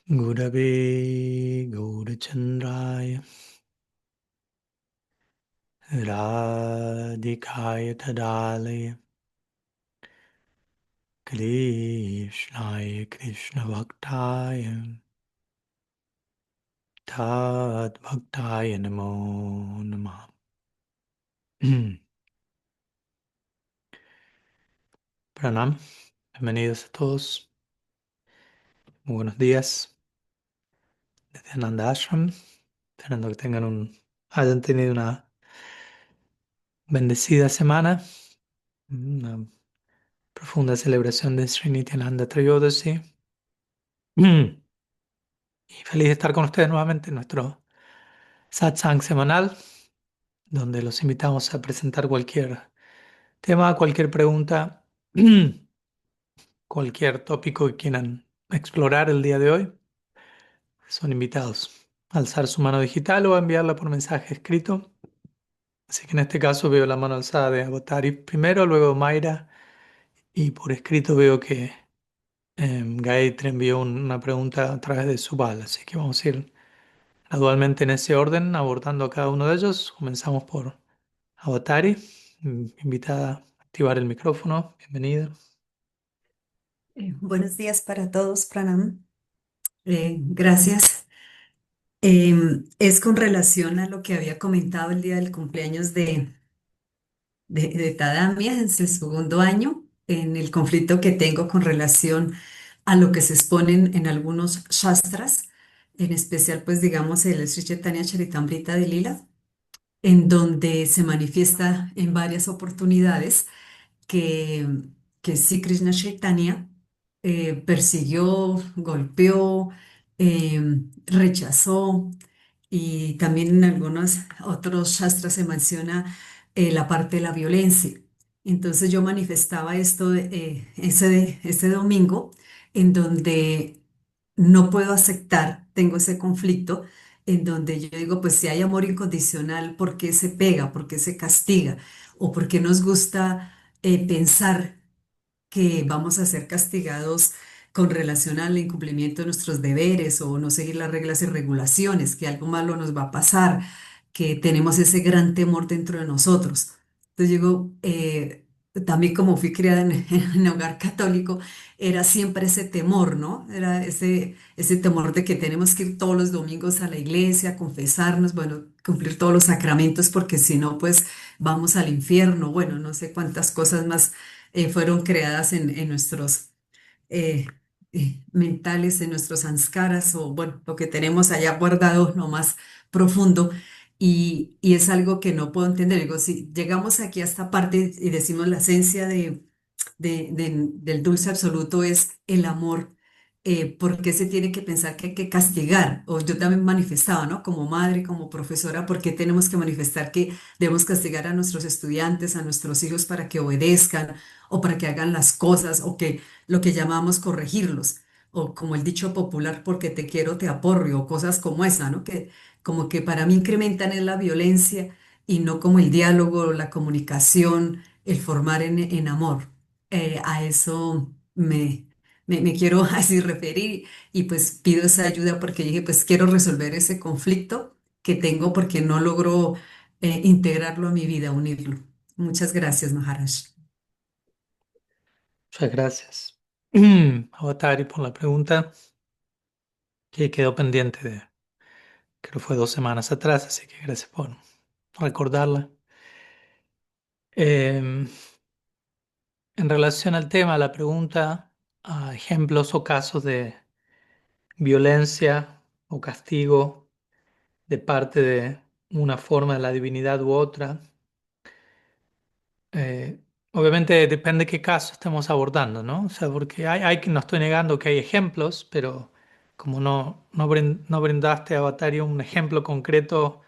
Gurave Gaurachandraya Radhikaya Tadalaya Krishnaya Krishna Bhaktaya Tad Bhaktaya Namo Namah. Pranam, bienvenidos a todos. Muy buenos días desde Ananda Ashram. Esperando que hayan tenido una bendecida semana, una profunda celebración de Sri Nityananda Trayodasi. Y feliz de estar con ustedes nuevamente en nuestro satsang semanal, donde los invitamos a presentar cualquier tema, cualquier pregunta, cualquier tópico que quieran explorar el día de hoy. Son invitados a alzar su mano digital o a enviarla por mensaje escrito. Así que en este caso veo la mano alzada de Avatari primero, luego Mayra, y por escrito veo que Gayatri envió una pregunta a través de Subal. Así que vamos a ir gradualmente en ese orden, abordando a cada uno de ellos. Comenzamos por Avatari, invitada a activar el micrófono. Bienvenida. Buenos días para todos, Pranam. Gracias. Es con relación a lo que había comentado el día del cumpleaños de Tadamia, en el segundo año, en el conflicto que tengo con relación a lo que se exponen en algunos shastras, en especial, pues digamos, el Sri Chaitanya Charitamrita de Lila, en donde se manifiesta en varias oportunidades que, que sí Krishna Chaitanya persiguió, golpeó, rechazó, y también en algunos otros shastras se menciona la parte de la violencia. Entonces yo manifestaba esto ese domingo, en donde no puedo aceptar, tengo ese conflicto, en donde yo digo, pues si hay amor incondicional, ¿por qué se pega? ¿Por qué se castiga? ¿O por qué nos gusta pensar que vamos a ser castigados con relación al incumplimiento de nuestros deberes o no seguir las reglas y regulaciones, que algo malo nos va a pasar, que tenemos ese gran temor dentro de nosotros? Entonces digo, también como fui criada en hogar católico, era siempre ese temor, ¿no? Era ese temor de que tenemos que ir todos los domingos a la iglesia, confesarnos, bueno, cumplir todos los sacramentos, porque si no, pues vamos al infierno. Bueno, no sé cuántas cosas más fueron creadas en nuestros eh, mentales, en nuestros sanskaras, o bueno, lo que tenemos allá guardado lo más profundo. Y es algo que no puedo entender. Digo, si llegamos aquí a esta parte y decimos la esencia del dulce absoluto es el amor, ¿por qué se tiene que pensar que hay que castigar? O yo también manifestaba, ¿no? Como madre, como profesora, ¿por qué tenemos que manifestar que debemos castigar a nuestros estudiantes, a nuestros hijos para que obedezcan o para que hagan las cosas o que lo que llamamos corregirlos? O como el dicho popular, porque te quiero, te aporrio, o cosas como esa, ¿no? Que como que para mí incrementan en la violencia y no como el diálogo, la comunicación, el formar en amor. A eso me quiero así referir, y pues pido esa ayuda porque dije, pues quiero resolver ese conflicto que tengo porque no logro integrarlo a mi vida, unirlo. Muchas gracias, Maharaj. Muchas gracias, Avatari, por la pregunta que quedó pendiente creo que fue 2 semanas atrás, así que gracias por recordarla. En relación al tema, la pregunta, a ejemplos o casos de violencia o castigo de parte de una forma de la divinidad u otra. Eh, Obviamente depende qué caso estemos abordando, ¿no? O sea, porque hay que, no estoy negando que hay ejemplos, pero como no brindaste a Batario un ejemplo concreto,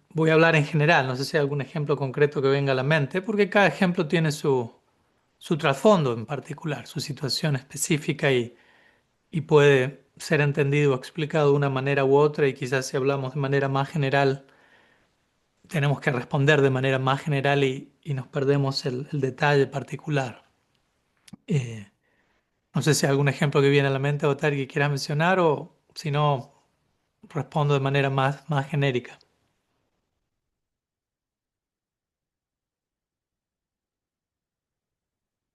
voy a hablar en general. No sé si hay algún ejemplo concreto que venga a la mente, porque cada ejemplo tiene su trasfondo en particular, su situación específica y puede ser entendido o explicado de una manera u otra, y quizás si hablamos de manera más general, tenemos que responder de manera más general y nos perdemos el detalle particular. Eh, No sé si hay algún ejemplo que viene a la mente, Otari, que quieras mencionar o si no, respondo de manera más genérica.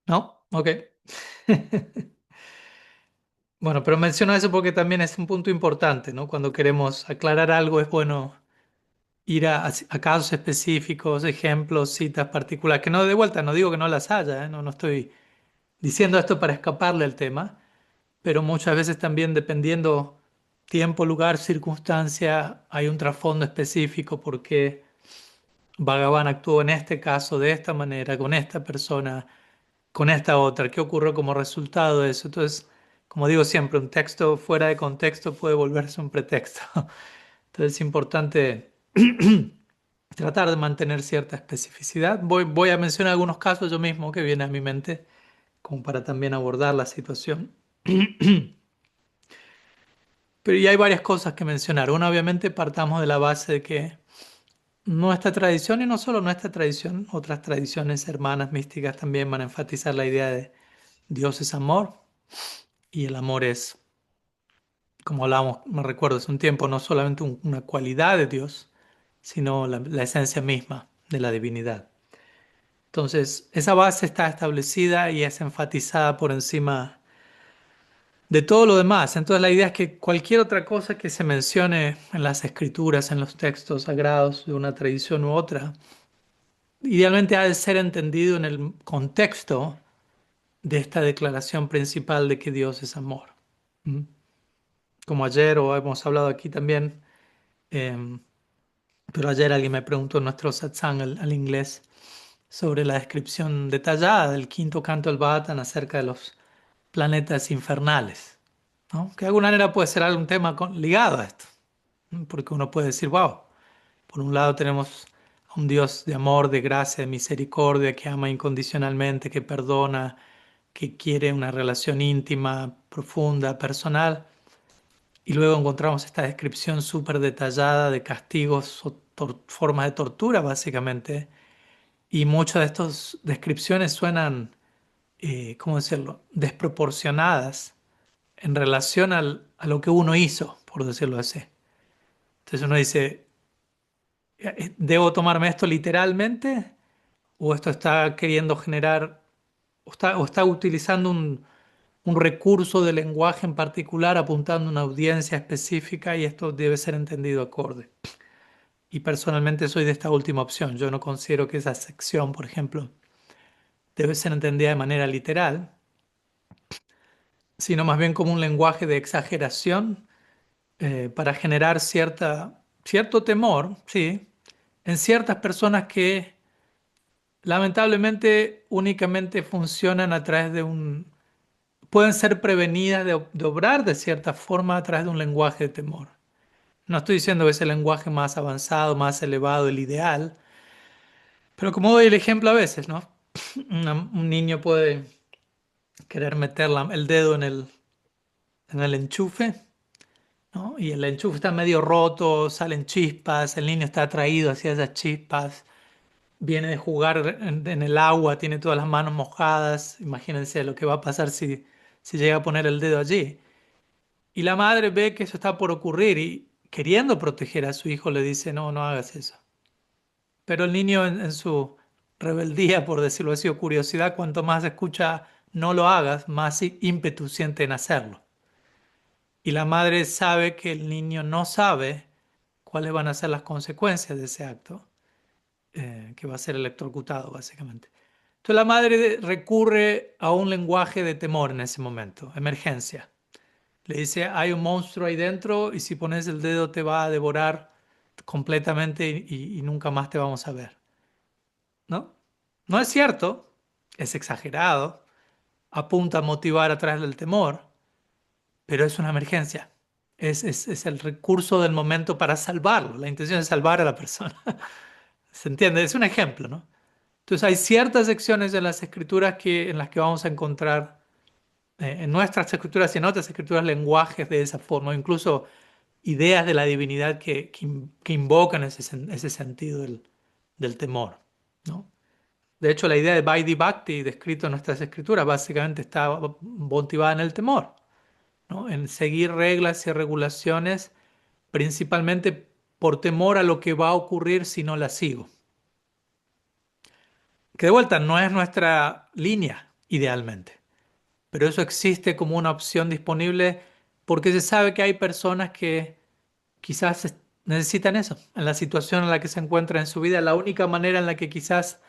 ¿No? Ok. Bueno, pero menciono eso porque también es un punto importante, ¿no? Cuando queremos aclarar algo es bueno ir a casos específicos, ejemplos, citas particulares, que no de vuelta, no digo que no las haya, ¿eh? No estoy diciendo esto para escaparle al tema, pero muchas veces también dependiendo tiempo, lugar, circunstancia, hay un trasfondo específico porque Bhagavan actuó en este caso de esta manera, con esta persona, con esta otra, ¿qué ocurrió como resultado de eso? Entonces, como digo siempre, un texto fuera de contexto puede volverse un pretexto. Entonces es importante tratar de mantener cierta especificidad. Voy a mencionar algunos casos yo mismo que vienen a mi mente, como para también abordar la situación. Pero ya hay varias cosas que mencionar. Una, obviamente, partamos de la base de que nuestra tradición, y no solo nuestra tradición, otras tradiciones hermanas místicas también van a enfatizar la idea de Dios es amor y el amor es, como hablábamos, me recuerdo hace un tiempo, no solamente una cualidad de Dios, sino la esencia misma de la divinidad. Entonces, esa base está establecida y es enfatizada por encima de todo lo demás. Entonces, la idea es que cualquier otra cosa que se mencione en las escrituras, en los textos sagrados de una tradición u otra, idealmente ha de ser entendido en el contexto de esta declaración principal de que Dios es amor. ¿Mm? Como ayer o hemos hablado aquí también, em, pero ayer alguien me preguntó en nuestro satsang al inglés sobre la descripción detallada del quinto canto del Bhattan acerca de los planetas infernales, ¿no? Que de alguna manera puede ser algún tema ligado a esto, ¿no? Porque uno puede decir, wow, por un lado tenemos a un Dios de amor, de gracia, de misericordia, que ama incondicionalmente, que perdona, que quiere una relación íntima, profunda, personal, y luego encontramos esta descripción súper detallada de castigos o formas de tortura, básicamente, y muchas de estas descripciones suenan, ¿cómo decirlo?, desproporcionadas en relación a lo que uno hizo, por decirlo así. Entonces uno dice, ¿debo tomarme esto literalmente? ¿O esto está queriendo generar, o está utilizando un recurso de lenguaje en particular apuntando a una audiencia específica y esto debe ser entendido acorde? Y personalmente soy de esta última opción. Yo no considero que esa sección, por ejemplo, debe ser entendida de manera literal, sino más bien como un lenguaje de exageración para generar cierto temor, sí, en ciertas personas que lamentablemente únicamente funcionan a través de pueden ser prevenidas de obrar de cierta forma a través de un lenguaje de temor. No estoy diciendo que es el lenguaje más avanzado, más elevado, el ideal, pero como doy el ejemplo a veces, ¿no? Un niño puede querer meter el dedo en el enchufe, ¿no? Y el enchufe está medio roto, salen chispas, el niño está atraído hacia esas chispas, viene de jugar en el agua, tiene todas las manos mojadas, imagínense lo que va a pasar si llega a poner el dedo allí. Y la madre ve que eso está por ocurrir y queriendo proteger a su hijo le dice, no, no hagas eso. Pero el niño en su rebeldía, por decirlo así, o curiosidad, cuanto más escucha no lo hagas, más ímpetu siente en hacerlo. Y la madre sabe que el niño no sabe cuáles van a ser las consecuencias de ese acto, que va a ser electrocutado básicamente. Entonces la madre recurre a un lenguaje de temor en ese momento, emergencia. Le dice, hay un monstruo ahí dentro y si pones el dedo te va a devorar completamente y nunca más te vamos a ver. ¿No? No es cierto, es exagerado, apunta a motivar a través del temor, pero es una emergencia. Es el recurso del momento para salvarlo. La intención es salvar a la persona. ¿Se entiende? Es un ejemplo, ¿no? Entonces hay ciertas secciones de las escrituras en las que vamos a encontrar, en nuestras escrituras y en otras escrituras, lenguajes de esa forma, o incluso ideas de la divinidad que invocan ese sentido del temor, ¿no? De hecho, la idea de Vaidhi Bhakti, descrito en nuestras escrituras, básicamente está motivada en el temor, ¿no? En seguir reglas y regulaciones, principalmente por temor a lo que va a ocurrir si no las sigo. Que de vuelta no es nuestra línea, idealmente, pero eso existe como una opción disponible porque se sabe que hay personas que quizás necesitan eso, en la situación en la que se encuentran en su vida. La única manera en la que quizás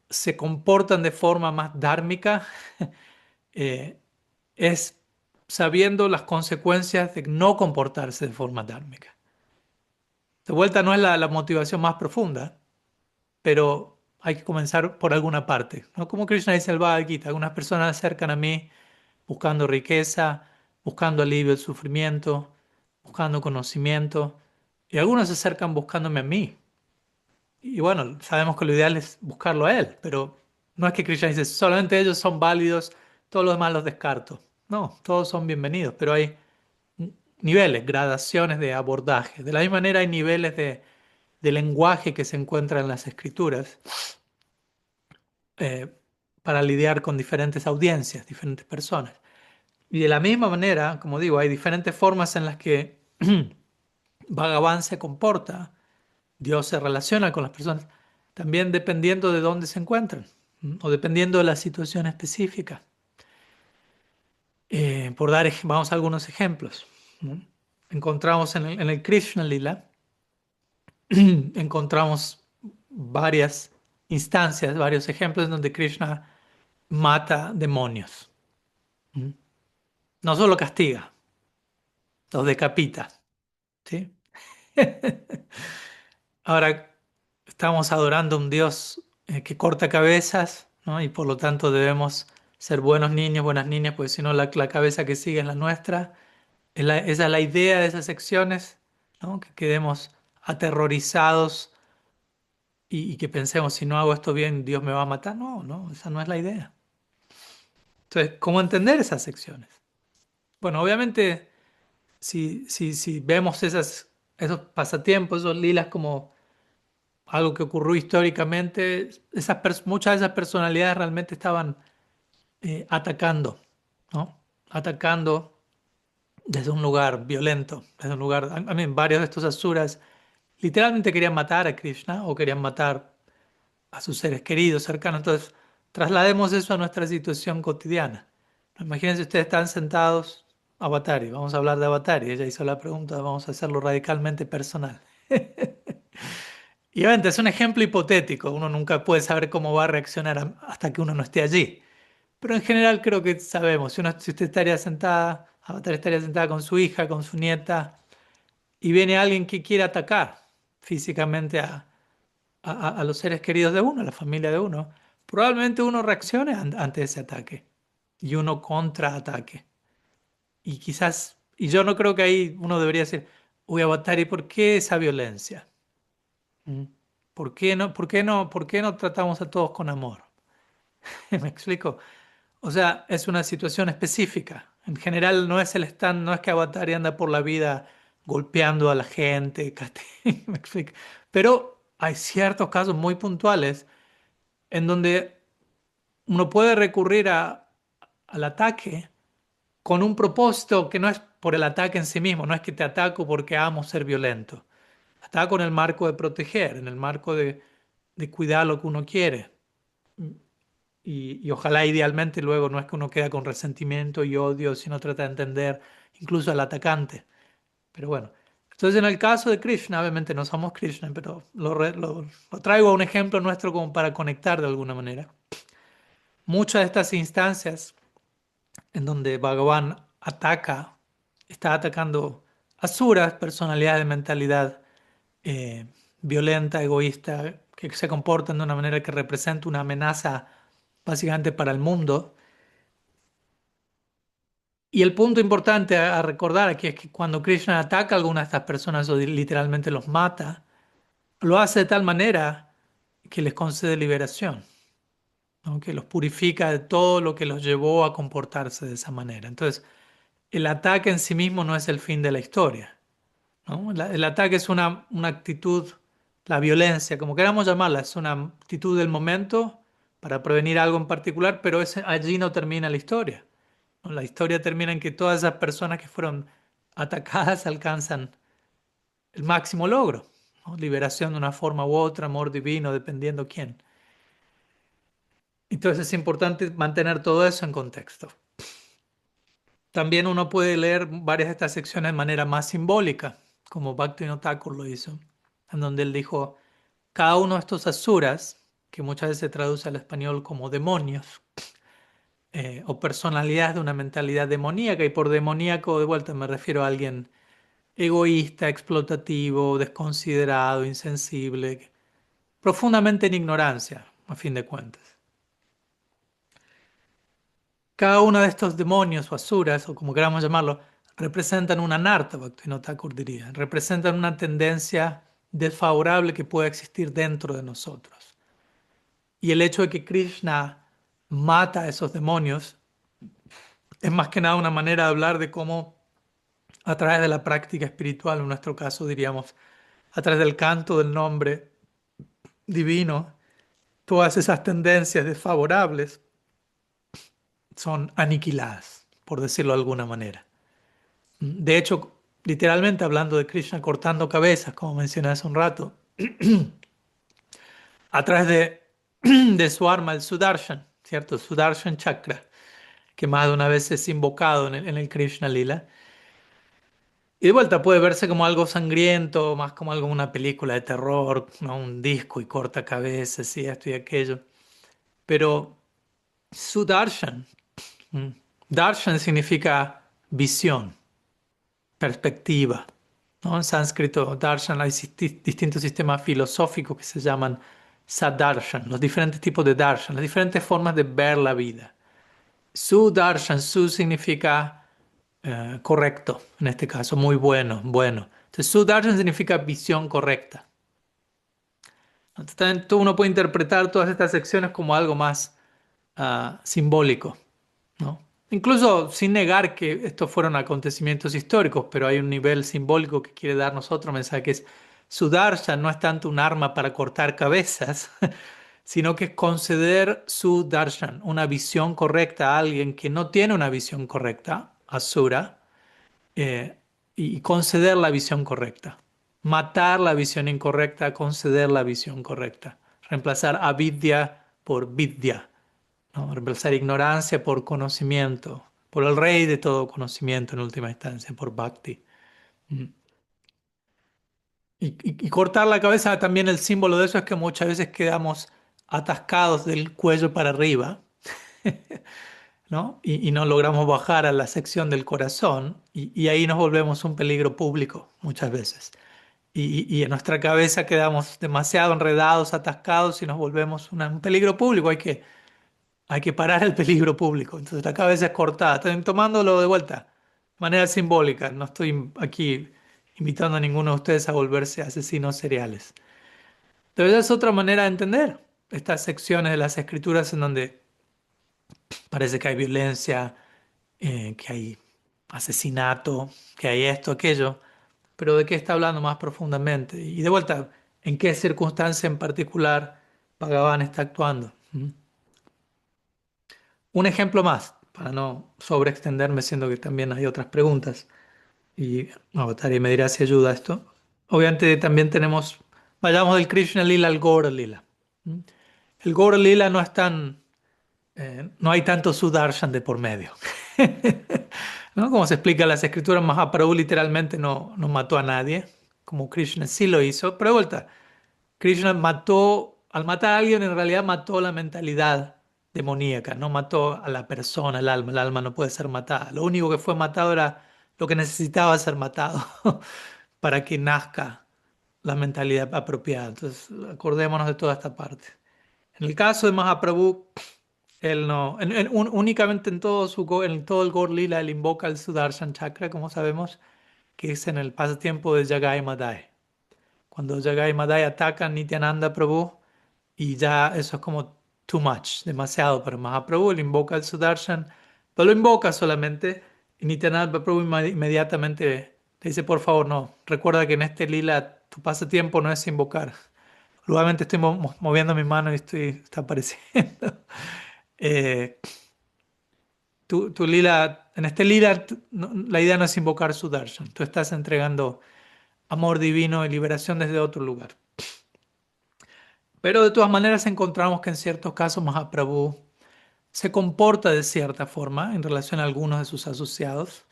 se comportan de forma más dármica eh, es sabiendo las consecuencias de no comportarse de forma dármica. De vuelta no es la motivación más profunda, pero hay que comenzar por alguna parte, ¿no? Como Krishna dice en el Bhagavad Gita, algunas personas se acercan a mí buscando riqueza, buscando alivio del sufrimiento, buscando conocimiento, y algunos se acercan buscándome a mí. Y bueno, sabemos que lo ideal es buscarlo a él, pero no es que Krishna dice solamente ellos son válidos, todos los demás los descarto. No, todos son bienvenidos, pero hay niveles, gradaciones de abordaje. De la misma manera hay niveles de lenguaje que se encuentran en las escrituras eh, para lidiar con diferentes audiencias, diferentes personas. Y de la misma manera, como digo, hay diferentes formas en las que Bhagavan se comporta, Dios se relaciona con las personas, también dependiendo de dónde se encuentran, o dependiendo de la situación específica. Vamos a algunos ejemplos, ¿no? Encontramos en el Krishna Lila, encontramos varias instancias, varios ejemplos en donde Krishna mata demonios. ¿Mm? No solo castiga, los decapita. ¿Sí? Ahora estamos adorando a un Dios que corta cabezas, ¿no? Y por lo tanto debemos ser buenos niños, buenas niñas, porque si no la cabeza que sigue es la nuestra. Esa es la idea de esas secciones, ¿no? Que quedemos aterrorizados y que pensemos, si no hago esto bien, Dios me va a matar. No, no, esa no es la idea. Entonces, ¿cómo entender esas secciones? Bueno, obviamente, si vemos esos pasatiempos, esos lilas como algo que ocurrió históricamente, muchas de esas personalidades realmente estaban atacando, ¿no? Atacando desde un lugar violento, desde un lugar, varios de estos asuras literalmente querían matar a Krishna o querían matar a sus seres queridos, cercanos. Entonces, traslademos eso a nuestra situación cotidiana. Imagínense, ustedes están sentados, Avatari, vamos a hablar de Avatari, ella hizo la pregunta, vamos a hacerlo radicalmente personal. Y obviamente es un ejemplo hipotético, uno nunca puede saber cómo va a reaccionar hasta que uno no esté allí. Pero en general creo que sabemos, si usted estaría sentada, Avatar estaría sentada con su hija, con su nieta, y viene alguien que quiere atacar físicamente a los seres queridos de uno, a la familia de uno, probablemente uno reaccione ante ese ataque y uno contraataque. Y quizás, y yo no creo que ahí uno debería decir, uy, Avatar, ¿y por qué esa violencia? ¿Mm? ¿Por qué no tratamos a todos con amor? ¿Me explico? O sea, es una situación específica. En general no es el stand, no es que Avatar anda por la vida golpeando a la gente, ¿me explico? Pero hay ciertos casos muy puntuales en donde uno puede recurrir al ataque con un propósito que no es por el ataque en sí mismo, no es que te ataco porque amo ser violento. Ataco en el marco de proteger, en el marco de cuidar lo que uno quiere. Y ojalá idealmente luego no es que uno queda con resentimiento y odio, sino trata de entender incluso al atacante. Pero bueno, entonces en el caso de Krishna, obviamente no somos Krishna, pero lo traigo a un ejemplo nuestro como para conectar de alguna manera. Muchas de estas instancias en donde Bhagavan está atacando asuras, personalidades de mentalidad eh, violenta, egoísta, que se comportan de una manera que representa una amenaza básicamente para el mundo. Y el punto importante a recordar aquí es que cuando Krishna ataca a alguna de estas personas o literalmente los mata, lo hace de tal manera que les concede liberación, ¿no? Que los purifica de todo lo que los llevó a comportarse de esa manera. Entonces, el ataque en sí mismo no es el fin de la historia, ¿no? El ataque es una actitud la violencia, como queramos llamarla, es una actitud del momento para prevenir algo en particular, pero allí no termina la historia, ¿no? La historia termina en que todas esas personas que fueron atacadas alcanzan el máximo logro, ¿no? Liberación de una forma u otra, amor divino, dependiendo quién. Entonces es importante mantener todo eso en contexto. También uno puede leer varias de estas secciones de manera más simbólica, como Bhaktivinoda Thakur lo hizo, en donde él dijo, cada uno de estos asuras, que muchas veces se traduce al español como demonios, o personalidades de una mentalidad demoníaca, y por demoníaco de vuelta me refiero a alguien egoísta, explotativo, desconsiderado, insensible, profundamente en ignorancia, a fin de cuentas. Cada uno de estos demonios o asuras, o como queramos llamarlo, representan una anartha, Bhaktivinoda Thakur diría, representan una tendencia desfavorable que puede existir dentro de nosotros. Y el hecho de que Krishna mata a esos demonios es más que nada una manera de hablar de cómo a través de la práctica espiritual, en nuestro caso diríamos, a través del canto del nombre divino, todas esas tendencias desfavorables son aniquiladas, por decirlo de alguna manera. De hecho, literalmente hablando de Krishna cortando cabezas, como mencioné hace un rato, a través de su arma, el Sudarshan, ¿cierto? Sudarshan Chakra, que más de una vez es invocado en el Krishna Lila. Y de vuelta puede verse como algo sangriento, más como algo una película de terror, ¿no? Un disco y corta cabezas y esto y aquello. Pero Sudarshan, ¿m? Darshan significa visión, perspectiva, ¿no? En sánscrito, darshan, hay distintos sistemas filosóficos que se llaman sadarshan, los diferentes tipos de darshan, las diferentes formas de ver la vida. Su darshan, su significa correcto, en este caso, muy bueno, bueno. Entonces, su darshan significa visión correcta. Entonces, también uno puede interpretar todas estas secciones como algo más simbólico, ¿no? Incluso sin negar que estos fueron acontecimientos históricos, pero hay un nivel simbólico que quiere darnos otro mensaje, que es Sudarshan no es tanto un arma para cortar cabezas, sino que es conceder su darshan, una visión correcta a alguien que no tiene una visión correcta, asura, eh, y conceder la visión correcta. Matar la visión incorrecta, conceder la visión correcta. Reemplazar avidya por vidya, ¿no? Reemplazar ignorancia por conocimiento, por el rey de todo conocimiento en última instancia, por Bhakti. Mm. Y cortar la cabeza también el símbolo de eso es que muchas veces quedamos atascados del cuello para arriba, ¿no? Y no logramos bajar a la sección del corazón y ahí nos volvemos un peligro público muchas veces. Y en nuestra cabeza quedamos demasiado enredados, atascados y nos volvemos un peligro público. Hay que parar el peligro público. Entonces la cabeza es cortada. Estoy tomándolo de vuelta, de manera simbólica. No estoy aquí invitando a ninguno de ustedes a volverse asesinos seriales. Pero esa es otra manera de entender estas secciones de las escrituras en donde parece que hay violencia, que hay asesinato, que hay esto, aquello. Pero ¿de qué está hablando más profundamente? Y de vuelta, ¿en qué circunstancia en particular Bhagavan está actuando? ¿Mm? Un ejemplo más, para no sobreextenderme, siendo que también hay otras preguntas, y Avatari me dirá si ayuda a esto. Obviamente también tenemos, vayamos del Krishna Lila al Gaura Lila. ¿Mm? El Gaura Lila no es tan, no hay tanto Sudarshan de por medio. ¿No? Como se explica en las escrituras, Mahaprabhu literalmente no mató a nadie, como Krishna sí lo hizo, pero de vuelta, Krishna mató, al matar a alguien en realidad mató la mentalidad demoníaca, no mató a la persona, el alma no puede ser matada. Lo único que fue matado era lo que necesitaba ser matado para que nazca la mentalidad apropiada. Entonces, acordémonos de toda esta parte. En el caso de Mahaprabhu, él no, únicamente en todo el Gaur Lila, él invoca el Sudarshan Chakra, como sabemos, que es en el pasatiempo de Jagai Madai. Cuando Jagai Madai ataca a Nityananda Prabhu, y ya eso es como too much, demasiado para Mahaprabhu, él invoca el Sudarshan, pero lo invoca solamente, y Nityananda Prabhu inmediatamente le dice, por favor, no, recuerda que en este lila tu pasatiempo no es invocar, Probablemente estoy moviendo mi mano y está apareciendo. Eh, tu lila, en este lila, la idea no es invocar su darshan. Tú estás entregando amor divino y liberación desde otro lugar. Pero de todas maneras encontramos que en ciertos casos Mahaprabhu se comporta de cierta forma en relación a algunos de sus asociados,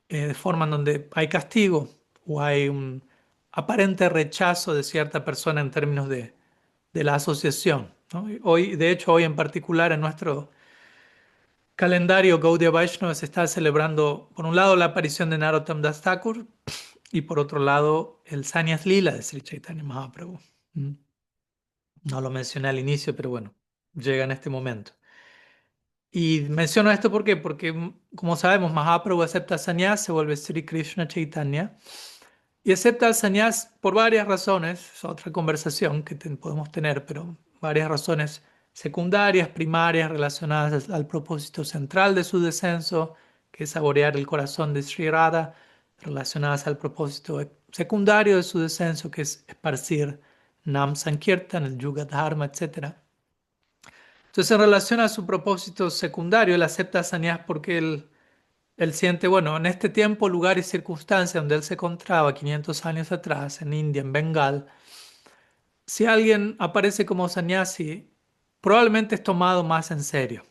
de forma en donde hay castigo o hay un aparente rechazo de cierta persona en términos de la asociación, ¿no? Y hoy, de hecho, hoy en particular en nuestro calendario Gaudiya Vaishnava se está celebrando, por un lado, la aparición de Narottam Das Thakur y por otro lado, el Sannyas Lila de Sri Chaitanya Mahaprabhu. ¿Mm? No lo mencioné al inicio, pero bueno, llega en este momento. Y menciono esto ¿por qué? Porque, como sabemos, Mahaprabhu acepta sannyas, se vuelve Sri Krishna Chaitanya y acepta el sannyas por varias razones. Es otra conversación que podemos tener, pero varias razones secundarias, primarias, relacionadas al propósito central de su descenso, que es saborear el corazón de Sri Radha, relacionadas al propósito secundario de su descenso, que es esparcir Nam Sankirtan, el Yuga Dharma, etc. Entonces, en relación a su propósito secundario, él acepta sannyas porque él siente, bueno, en este tiempo, lugar y circunstancia donde él se encontraba 500 años atrás, en India, en Bengal, si alguien aparece como sannyasi, probablemente es tomado más en serio,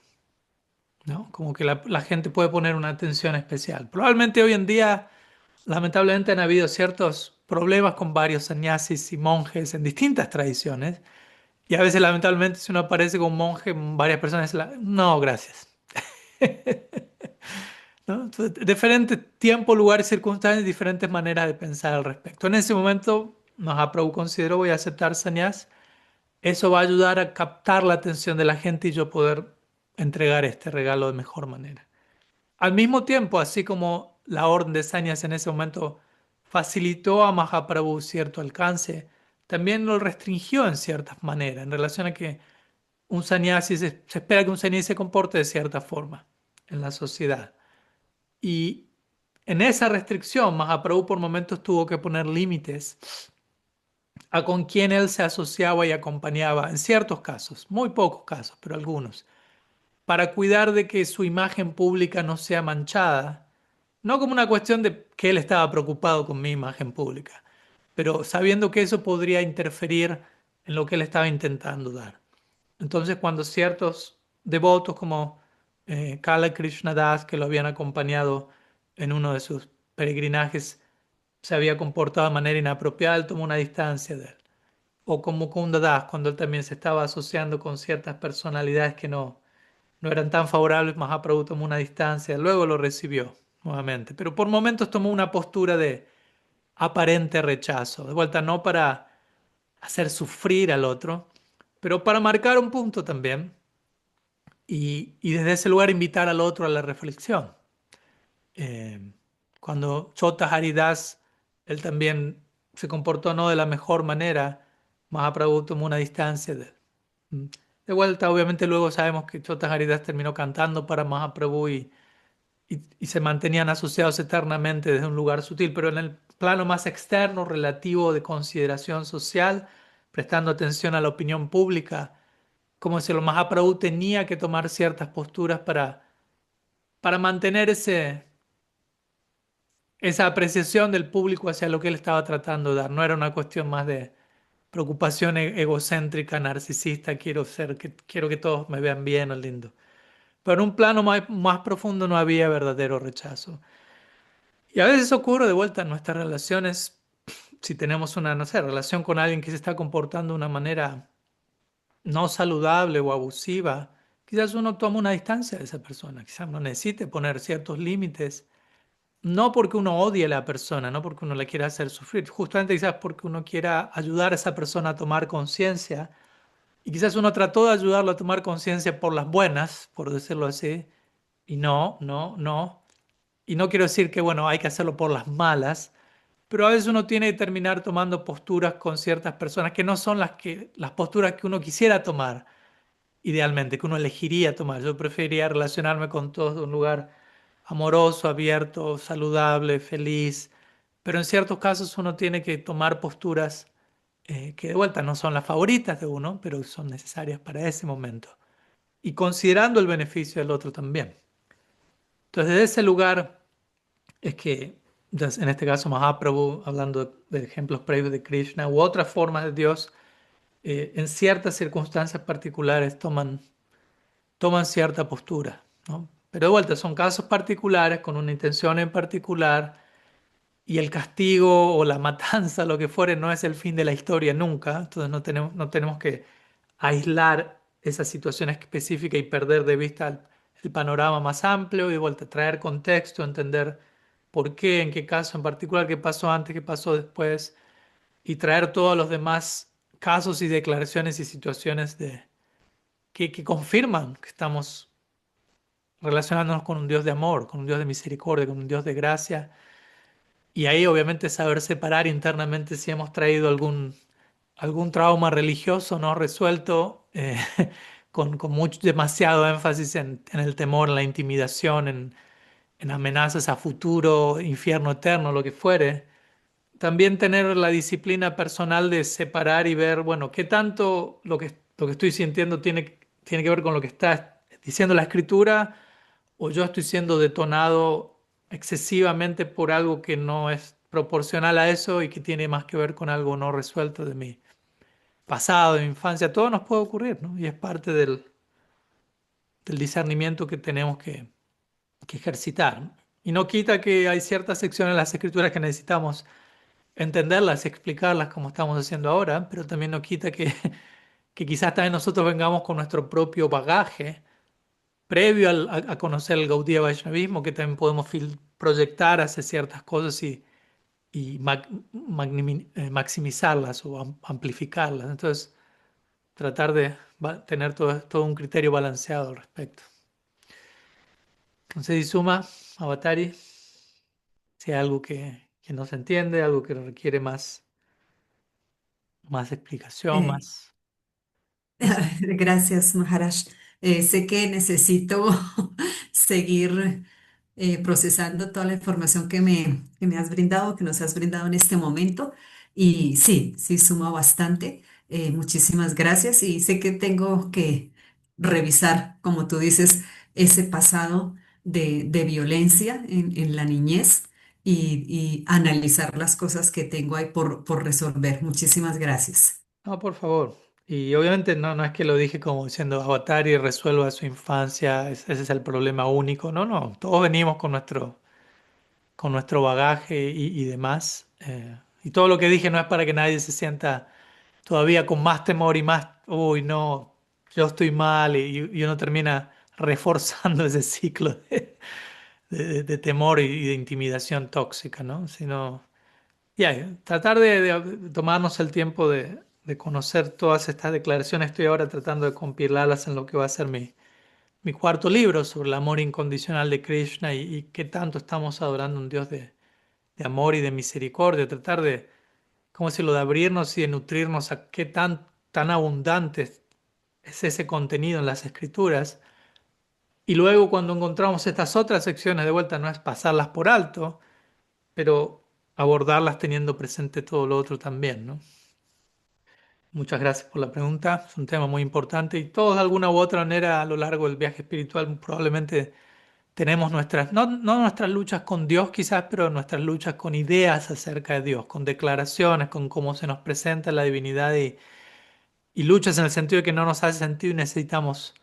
¿no? Como que la gente puede poner una atención especial. Probablemente hoy en día, lamentablemente, han habido ciertos problemas con varios sannyasis y monjes en distintas tradiciones. Y a veces, lamentablemente, si uno aparece como monje, varias personas dicen, no, gracias. ¿No? Entonces, diferentes tiempos, lugares, circunstancias, diferentes maneras de pensar al respecto. En ese momento, Mahaprabhu consideró, voy a aceptar sannyas. Eso va a ayudar a captar la atención de la gente y yo poder entregar este regalo de mejor manera. Al mismo tiempo, así como la orden de sannyas en ese momento facilitó a Mahaprabhu cierto alcance, también lo restringió en ciertas maneras, en relación a que un sannyasi se espera que un sannyasi se comporte de cierta forma en la sociedad. Y en esa restricción, Mahaprabhu por momentos tuvo que poner límites a con quién él se asociaba y acompañaba, en ciertos casos, muy pocos casos, pero algunos, para cuidar de que su imagen pública no sea manchada, no como una cuestión de que él estaba preocupado con mi imagen pública, pero sabiendo que eso podría interferir en lo que él estaba intentando dar. Entonces, cuando ciertos devotos como Kala Krishna Das, que lo habían acompañado en uno de sus peregrinajes, se había comportado de manera inapropiada, él tomó una distancia de él. O como Mukunda Das, cuando él también se estaba asociando con ciertas personalidades que no eran tan favorables, Mahaprabhu tomó una distancia, luego lo recibió nuevamente. Pero por momentos tomó una postura de aparente rechazo, de vuelta no para hacer sufrir al otro, pero para marcar un punto también y desde ese lugar invitar al otro a la reflexión. Eh, Cuando Chota Haridas, él también se comportó no de la mejor manera, Mahaprabhu tomó una distancia de él. Mm. De vuelta, obviamente luego sabemos que Chota Haridas terminó cantando para Mahaprabhu y se mantenían asociados eternamente desde un lugar sutil, pero en el plano más externo, relativo de consideración social, prestando atención a la opinión pública, como si el Mahaprabhu tenía que tomar ciertas posturas para mantener esa apreciación del público hacia lo que él estaba tratando de dar. No era una cuestión más de preocupación egocéntrica, narcisista, quiero que todos me vean bien o lindo. Pero en un plano más profundo no había verdadero rechazo. Y a veces ocurre de vuelta en nuestras relaciones, si tenemos una, no sé, relación con alguien que se está comportando de una manera no saludable o abusiva, quizás uno toma una distancia de esa persona, quizás uno necesite poner ciertos límites, no porque uno odie a la persona, no porque uno la quiera hacer sufrir, justamente quizás porque uno quiera ayudar a esa persona a tomar conciencia y quizás uno trató de ayudarlo a tomar conciencia por las buenas, por decirlo así, y no. Y no quiero decir que, bueno, hay que hacerlo por las malas, pero a veces uno tiene que terminar tomando posturas con ciertas personas que no son las posturas que uno quisiera tomar, idealmente, que uno elegiría tomar. Yo preferiría relacionarme con todos de un lugar amoroso, abierto, saludable, feliz, pero en ciertos casos uno tiene que tomar posturas que de vuelta no son las favoritas de uno, pero son necesarias para ese momento. Y considerando el beneficio del otro también. Entonces, desde ese lugar es que, en este caso Mahaprabhu, hablando de ejemplos previos de Krishna u otras formas de Dios, en ciertas circunstancias particulares toman cierta postura, ¿no? Pero de vuelta, son casos particulares con una intención en particular y el castigo o la matanza, lo que fuere, no es el fin de la historia nunca. Entonces no tenemos que aislar esa situación específica y perder de vista el panorama más amplio y de vuelta traer contexto, entender por qué, en qué caso en particular, qué pasó antes, qué pasó después y traer todos los demás casos y declaraciones y situaciones que confirman que estamos relacionándonos con un Dios de amor, con un Dios de misericordia, con un Dios de gracia. Y ahí obviamente saber separar internamente si hemos traído algún trauma religioso no resuelto, con mucho, demasiado énfasis en el temor, en la intimidación, en amenazas a futuro, infierno eterno, lo que fuere. También tener la disciplina personal de separar y ver, bueno, qué tanto lo que estoy sintiendo tiene que ver con lo que está diciendo la escritura o yo estoy siendo detonado excesivamente por algo que no es proporcional a eso y que tiene más que ver con algo no resuelto de mi pasado, de mi infancia. Todo nos puede ocurrir, ¿no? Y es parte del discernimiento que tenemos que ejercitar. Y no quita que hay ciertas secciones de las escrituras que necesitamos entenderlas y explicarlas como estamos haciendo ahora, pero también no quita que quizás también nosotros vengamos con nuestro propio bagaje previo a conocer el Gaudiya Vaishnavismo, que también podemos proyectar hacia ciertas cosas y maximizarlas o amplificarlas. Entonces, tratar de tener todo un criterio balanceado al respecto. Entonces, y suma, Avatari, si hay algo que no se entiende, algo que requiere más explicación, Eh, más. Gracias, Maharaj. Sé que necesito seguir procesando toda la información que me has brindado, que nos has brindado en este momento. Y sí, sí, suma bastante. Muchísimas gracias. Y sé que tengo que revisar, como tú dices, ese pasado de violencia en la niñez y analizar las cosas que tengo ahí por resolver. Muchísimas gracias. No, por favor. Y obviamente no es que lo dije como diciendo Avatar y resuelva su infancia, ese es el problema único. No, no, todos venimos con nuestro bagaje y demás. Y todo lo que dije no es para que nadie se sienta todavía con más temor y más, uy, no, yo estoy mal y uno termina reforzando ese ciclo de temor y de intimidación tóxica, ¿no? Sino ya, tratar de tomarnos el tiempo de conocer todas estas declaraciones. Estoy ahora tratando de compilarlas en lo que va a ser mi cuarto libro sobre el amor incondicional de Krishna y qué tanto estamos adorando a un Dios de amor y de misericordia. Tratar de, ¿cómo decirlo?, de abrirnos y de nutrirnos a qué tan abundante es ese contenido en las escrituras. Y luego cuando encontramos estas otras secciones de vuelta, no es pasarlas por alto, pero abordarlas teniendo presente todo lo otro también, ¿no? Muchas gracias por la pregunta. Es un tema muy importante y todos de alguna u otra manera a lo largo del viaje espiritual probablemente tenemos no nuestras luchas con Dios quizás, pero nuestras luchas con ideas acerca de Dios, con declaraciones, con cómo se nos presenta la divinidad y luchas en el sentido de que no nos hace sentido y necesitamos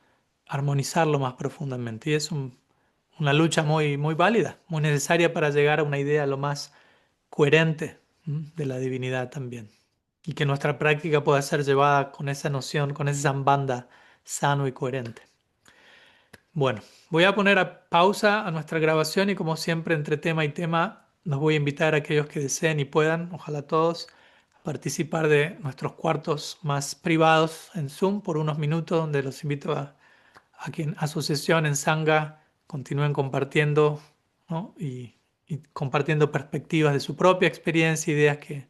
armonizarlo más profundamente. Y es una lucha muy, muy válida, muy necesaria para llegar a una idea lo más coherente, de la divinidad también. Y que nuestra práctica pueda ser llevada con esa noción, con esa zambanda sano y coherente. Bueno, voy a poner a pausa a nuestra grabación y como siempre entre tema y tema nos voy a invitar a aquellos que deseen y puedan, ojalá todos, a participar de nuestros cuartos más privados en Zoom por unos minutos donde los invito a que en asociación, en Sangha, continúen compartiendo, ¿no? y compartiendo perspectivas de su propia experiencia, ideas que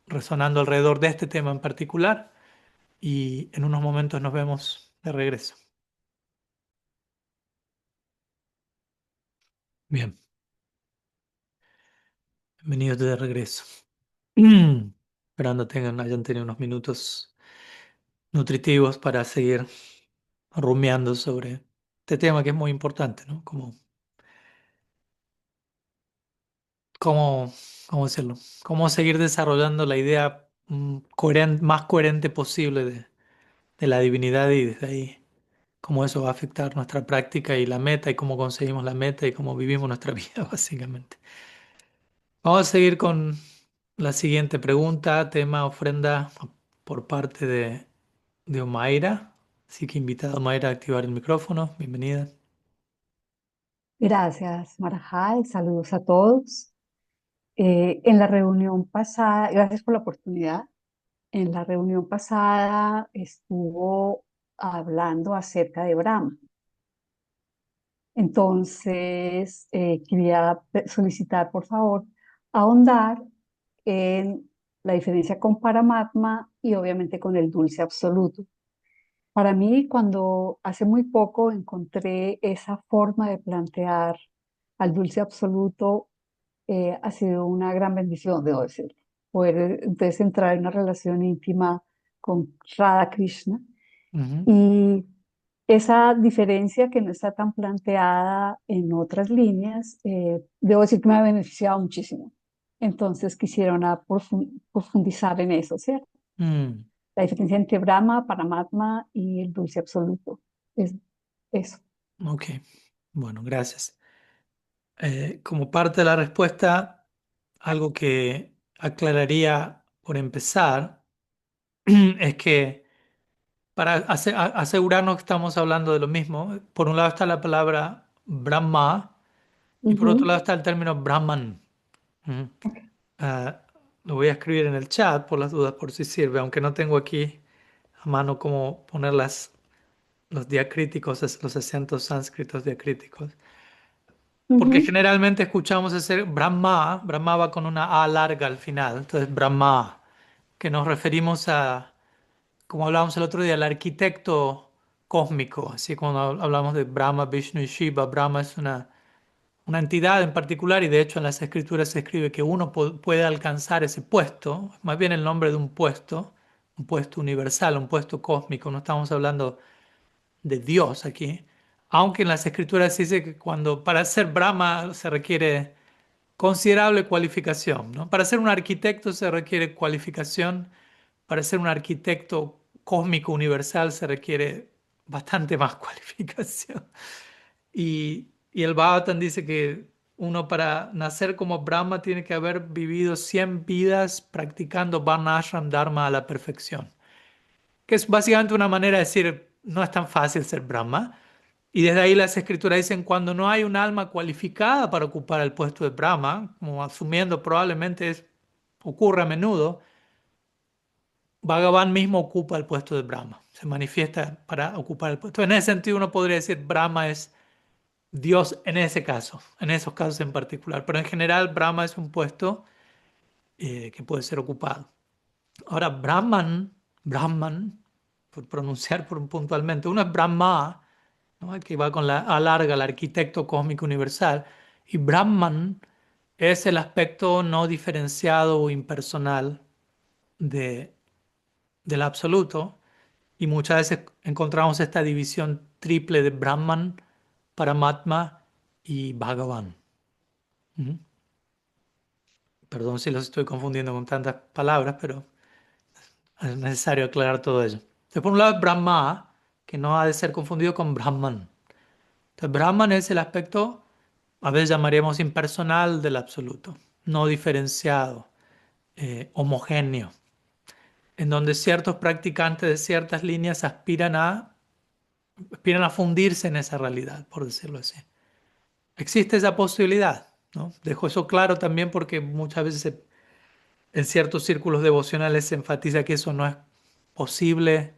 resonando alrededor de este tema en particular y en unos momentos nos vemos de regreso. Bien, bienvenidos de regreso. Esperando hayan tenido unos minutos nutritivos para seguir rumiando sobre este tema que es muy importante, ¿no? Cómo, ¿cómo decirlo? Cómo seguir desarrollando la idea más coherente posible de la divinidad y desde ahí cómo eso va a afectar nuestra práctica y la meta y cómo conseguimos la meta y cómo vivimos nuestra vida, básicamente. Vamos a seguir con la siguiente pregunta, tema ofrenda por parte de Omaira. Así que invitada a Omaira a activar el micrófono. Bienvenida. Gracias, Marajá, y saludos a todos. En la reunión pasada, gracias por la oportunidad. En la reunión pasada estuvo hablando acerca de Brahma. Entonces, quería solicitar, por favor, ahondar en la diferencia con Paramatma y obviamente con el dulce absoluto. Para mí, cuando hace muy poco encontré esa forma de plantear al dulce absoluto, ha sido una gran bendición, debo decir, poder entonces entrar en una relación íntima con Radha Krishna. Ujú. Y esa diferencia que no está tan planteada en otras líneas, debo decir que me ha beneficiado muchísimo. Entonces quisiera profundizar en eso, ¿cierto? Mm, La diferencia entre Brahma, Paramatma y el dulce absoluto. Es eso. ok, bueno, gracias. Como parte de la respuesta, algo que aclararía por empezar es que para asegurarnos que estamos hablando de lo mismo, por un lado está la palabra Brahma y por otro Ujú. lado está el término Brahman. Ujú. Ok. Ah, lo voy a escribir en el chat por las dudas, por si sirve, aunque no tengo aquí a mano cómo poner los diacríticos, los acentos sánscritos diacríticos. Porque Ujú. generalmente escuchamos ese Brahma, Brahma va con una A larga al final, entonces Brahma, que nos referimos a, como hablábamos el otro día, al arquitecto cósmico, así cuando hablamos de Brahma, Vishnu y Shiva, Brahma es una entidad en particular y de hecho en las escrituras se escribe que uno puede alcanzar ese puesto, más bien el nombre de un puesto universal, un puesto cósmico, no estamos hablando de Dios aquí, aunque en las escrituras se dice que cuando para ser Brahma se requiere considerable cualificación, ¿no? Para ser un arquitecto se requiere cualificación, para ser un arquitecto cósmico universal se requiere bastante más cualificación. Y el Bhagavatam dice que uno para nacer como Brahma tiene que haber vivido 100 vidas practicando Varna Ashram Dharma a la perfección, que es básicamente una manera de decir, no es tan fácil ser Brahma. Y desde ahí las escrituras dicen, cuando no hay un alma cualificada para ocupar el puesto de Brahma, como asumiendo probablemente ocurre a menudo, Bhagavan mismo ocupa el puesto de Brahma, se manifiesta para ocupar el puesto. En ese sentido uno podría decir Brahma es Dios en ese caso, en esos casos en particular, pero en general Brahma es un puesto que puede ser ocupado. Ahora, Brahman, por pronunciar puntualmente, uno es Brahma, ¿no? El que va con la A larga, el arquitecto cósmico universal, y Brahman es el aspecto no diferenciado o impersonal de, del absoluto, y muchas veces encontramos esta división triple de Brahman, Paramatma y Bhagavan. ¿Mm? Perdón si los estoy confundiendo con tantas palabras, pero es necesario aclarar todo ello. Entonces, por un lado, Brahma, que no ha de ser confundido con Brahman. Entonces, Brahman es el aspecto, a veces llamaríamos impersonal del absoluto, no diferenciado, homogéneo, en donde ciertos practicantes de ciertas líneas aspiran a fundirse en esa realidad, por decirlo así. Existe esa posibilidad, ¿no? Dejo eso claro también porque muchas veces en ciertos círculos devocionales se enfatiza que eso no es posible,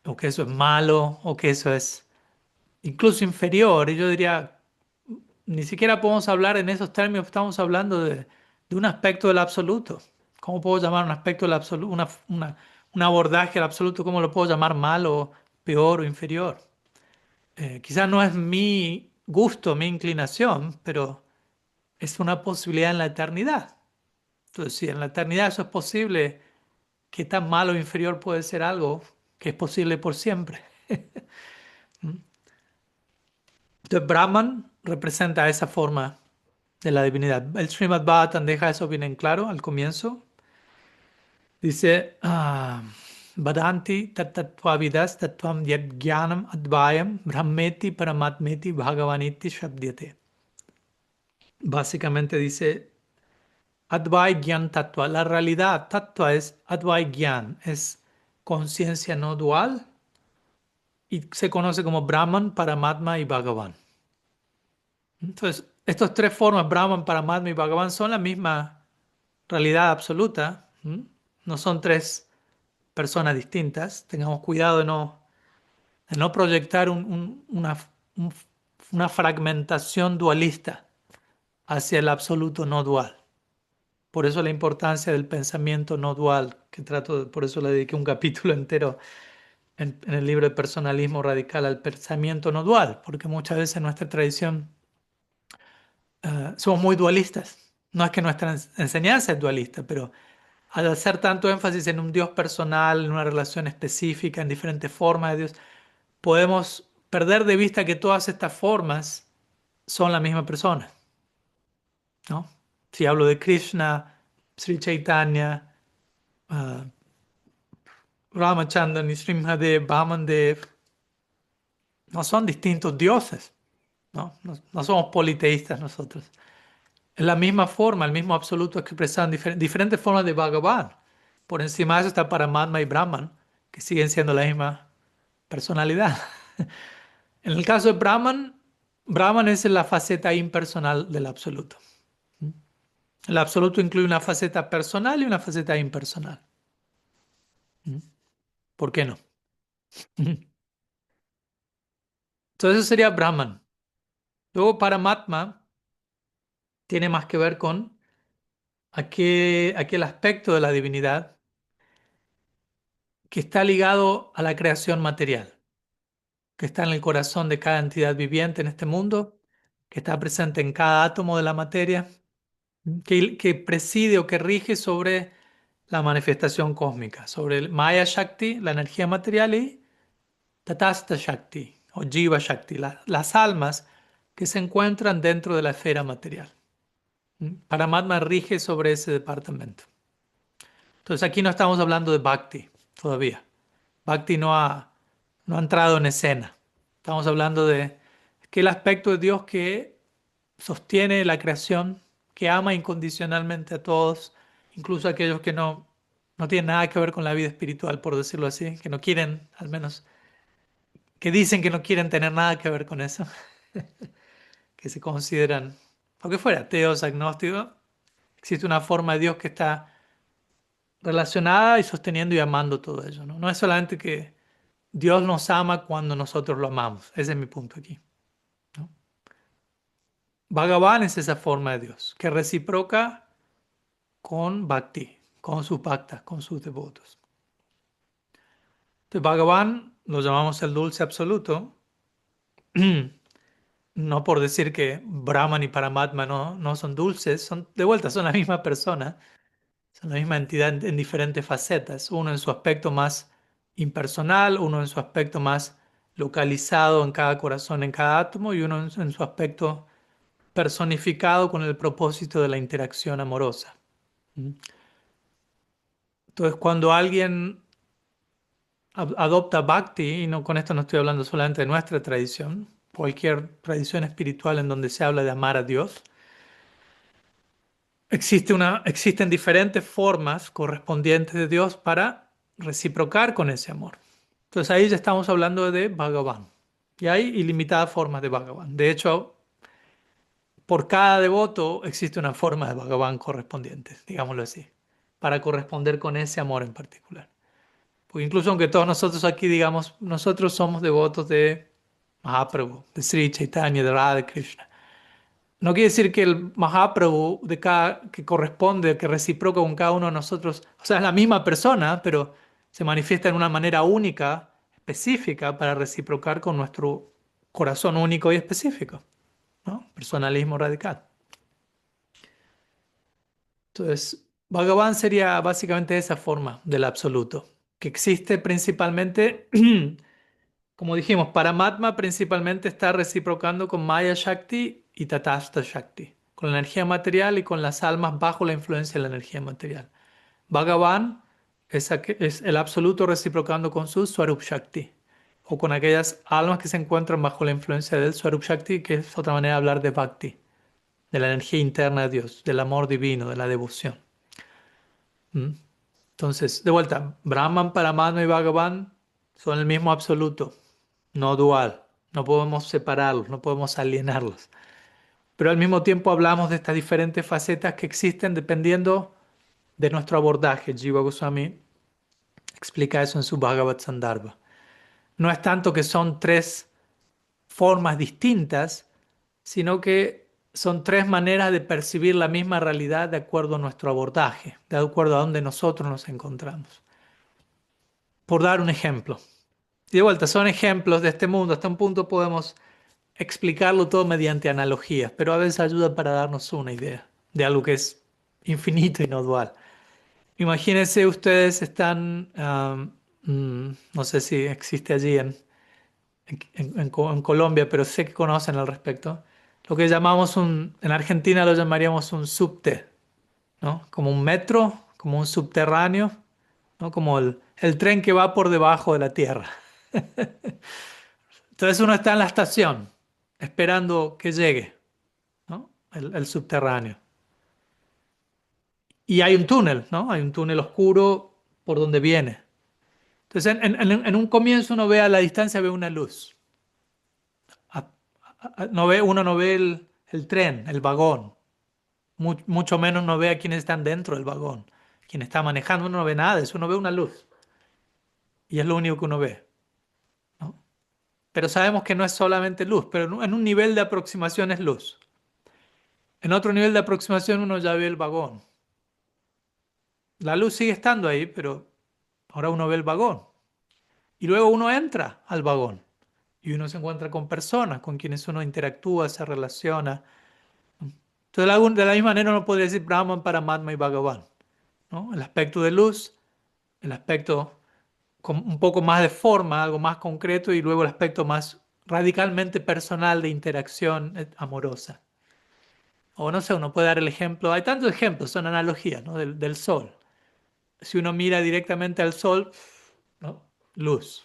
o que eso es malo, o que eso es incluso inferior. Y yo diría, ni siquiera podemos hablar en esos términos, estamos hablando de un aspecto del absoluto. ¿Cómo puedo llamar un aspecto del absoluto, un abordaje al absoluto, cómo lo puedo llamar malo, peor o inferior? Quizás no es mi gusto, mi inclinación, pero es una posibilidad en la eternidad. Entonces, si en la eternidad eso es posible, ¿Qué tan malo o inferior puede ser algo que es posible por siempre? Entonces, Brahman representa esa forma de la divinidad. El Srimad Bhagavatam deja eso bien en claro al comienzo. Dice, Vadanti tattvavidas tattvam yad jnanam advayam brahmeti paramatmeti bhagavaniti shabdyate. Básicamente dice, Advai Gyan Tattva. La realidad, Tattva es Advai Gyan, es conciencia no dual y se conoce como Brahman, Paramatma y Bhagavan. Entonces, estas tres formas, Brahman, Paramatma y Bhagavan, son la misma realidad absoluta. ¿Mm? No son tres personas distintas. Tengamos cuidado de no proyectar un- una fragmentación dualista hacia el absoluto no dual. Por eso la importancia del pensamiento no dual, por eso le dediqué un capítulo entero en el libro de Personalismo Radical al pensamiento no dual, porque muchas veces en nuestra tradición somos muy dualistas. No es que nuestra enseñanza es dualista, pero al hacer tanto énfasis en un Dios personal, en una relación específica, en diferentes formas de Dios, podemos perder de vista que todas estas formas son la misma persona, ¿no? Si hablo de Krishna, Sri Chaitanya, ah, Ramachandran y Srimhadev, Vamandev, no son distintos dioses, ¿no? No somos politeístas nosotros. Es la misma forma, el mismo absoluto expresado en diferentes formas de Bhagavan. Por encima de eso está Paramatma y Brahman, que siguen siendo la misma personalidad. En el caso de Brahman, Brahman es la faceta impersonal del absoluto. El absoluto incluye una faceta personal y una faceta impersonal. ¿Por qué no? Entonces eso sería Brahman. Luego Paramatma tiene más que ver con aquel aspecto de la divinidad que está ligado a la creación material, que está en el corazón de cada entidad viviente en este mundo, que está presente en cada átomo de la materia, que preside o que rige sobre la manifestación cósmica, sobre el Maya Shakti, la energía material, y Tatasta Shakti o Jiva Shakti, las almas que se encuentran dentro de la esfera material. Paramatma rige sobre ese departamento. Entonces aquí no estamos hablando de Bhakti todavía. Bhakti no ha entrado en escena. Estamos hablando de aquel aspecto de Dios que sostiene la creación, que ama incondicionalmente a todos, incluso a aquellos que no tienen nada que ver con la vida espiritual, por decirlo así, que no quieren, al menos, que dicen que no quieren tener nada que ver con eso, que se consideran, aunque fuera ateos, agnósticos, existe una forma de Dios que está relacionada y sosteniendo y amando todo ello, ¿no? No es solamente que Dios nos ama cuando nosotros lo amamos. Ese es mi punto aquí, ¿no? Bhagavan es esa forma de Dios, que reciproca con Bhakti, con sus bhaktas, con sus devotos. Entonces, Bhagavan lo llamamos el dulce absoluto, no por decir que Brahman y Paramatma no son dulces, son de vuelta, son la misma persona, son la misma entidad en diferentes facetas, uno en su aspecto más impersonal, uno en su aspecto más localizado en cada corazón, en cada átomo, y uno en su aspecto personificado con el propósito de la interacción amorosa. ¿Mm? Entonces, cuando alguien adopta bhakti, y no, con esto no estoy hablando solamente de nuestra tradición, cualquier tradición espiritual en donde se habla de amar a Dios, existen diferentes formas correspondientes de Dios para reciprocar con ese amor. Entonces ahí ya estamos hablando de Bhagavan. Y hay ilimitadas formas de Bhagavan. De hecho, por cada devoto existe una forma de Bhagavan correspondiente, digámoslo así, para corresponder con ese amor en particular. Porque incluso aunque todos nosotros aquí digamos, nosotros somos devotos de Mahaprabhu, de Sri Chaitanya, de Radha Krishna. No quiere decir que el Mahaprabhu que corresponde, que reciproca con cada uno de nosotros, o sea, es la misma persona, pero se manifiesta en una manera única, específica, para reciprocar con nuestro corazón único y específico, ¿no? Personalismo radical. Entonces, Bhagavan sería básicamente esa forma del absoluto, que existe principalmente, como dijimos, Paramatma principalmente está reciprocando con Maya Shakti y Tatastha Shakti, con la energía material y con las almas bajo la influencia de la energía material. Bhagavan es el absoluto reciprocando con su Swarup Shakti, o con aquellas almas que se encuentran bajo la influencia del Swarup Shakti, que es otra manera de hablar de Bhakti, de la energía interna de Dios, del amor divino, de la devoción. ¿Mm? Entonces, de vuelta, Brahman, Paramatma y Bhagavan son el mismo absoluto, no dual. No podemos separarlos, no podemos alienarlos. Pero al mismo tiempo hablamos de estas diferentes facetas que existen dependiendo de nuestro abordaje. Jiva Goswami explica eso en su Bhagavad Sandarbha. No es tanto que son tres formas distintas, sino que son tres maneras de percibir la misma realidad de acuerdo a nuestro abordaje, de acuerdo a donde nosotros nos encontramos. Por dar un ejemplo. Y de vuelta, son ejemplos de este mundo. Hasta un punto podemos explicarlo todo mediante analogías, pero a veces ayuda para darnos una idea de algo que es infinito y no dual. Imagínense ustedes están, no sé si existe allí en Colombia, pero sé que conocen al respecto, lo que llamamos en Argentina lo llamaríamos un subte, ¿no? Como un metro, como un subterráneo, ¿no? Como el tren que va por debajo de la tierra. Entonces uno está en la estación esperando que llegue, ¿no? El subterráneo. Y hay un túnel, ¿no? Hay un túnel oscuro por donde viene. Entonces en un comienzo uno ve a la distancia, ve una luz. A- uno no ve el tren, el vagón. Mucho menos no ve a quienes están dentro del vagón. Quien está manejando, uno no ve nada de eso, uno ve una luz. Y es lo único que uno ve, ¿no? Pero sabemos que no es solamente luz, pero en un nivel de aproximación es luz. En otro nivel de aproximación uno ya ve el vagón. La luz sigue estando ahí, pero ahora uno ve el vagón. Y luego uno entra al vagón y uno se encuentra con personas con quienes uno interactúa, se relaciona. Entonces, de la misma manera uno podría decir Brahman, Paramatma y Bhagavan, ¿no? El aspecto de luz, el aspecto con un poco más de forma, algo más concreto, y luego el aspecto más radicalmente personal de interacción amorosa. O no sé, uno puede dar el ejemplo, hay tantos ejemplos, son analogías, ¿no? Del sol. Si uno mira directamente al sol, ¿no? Luz.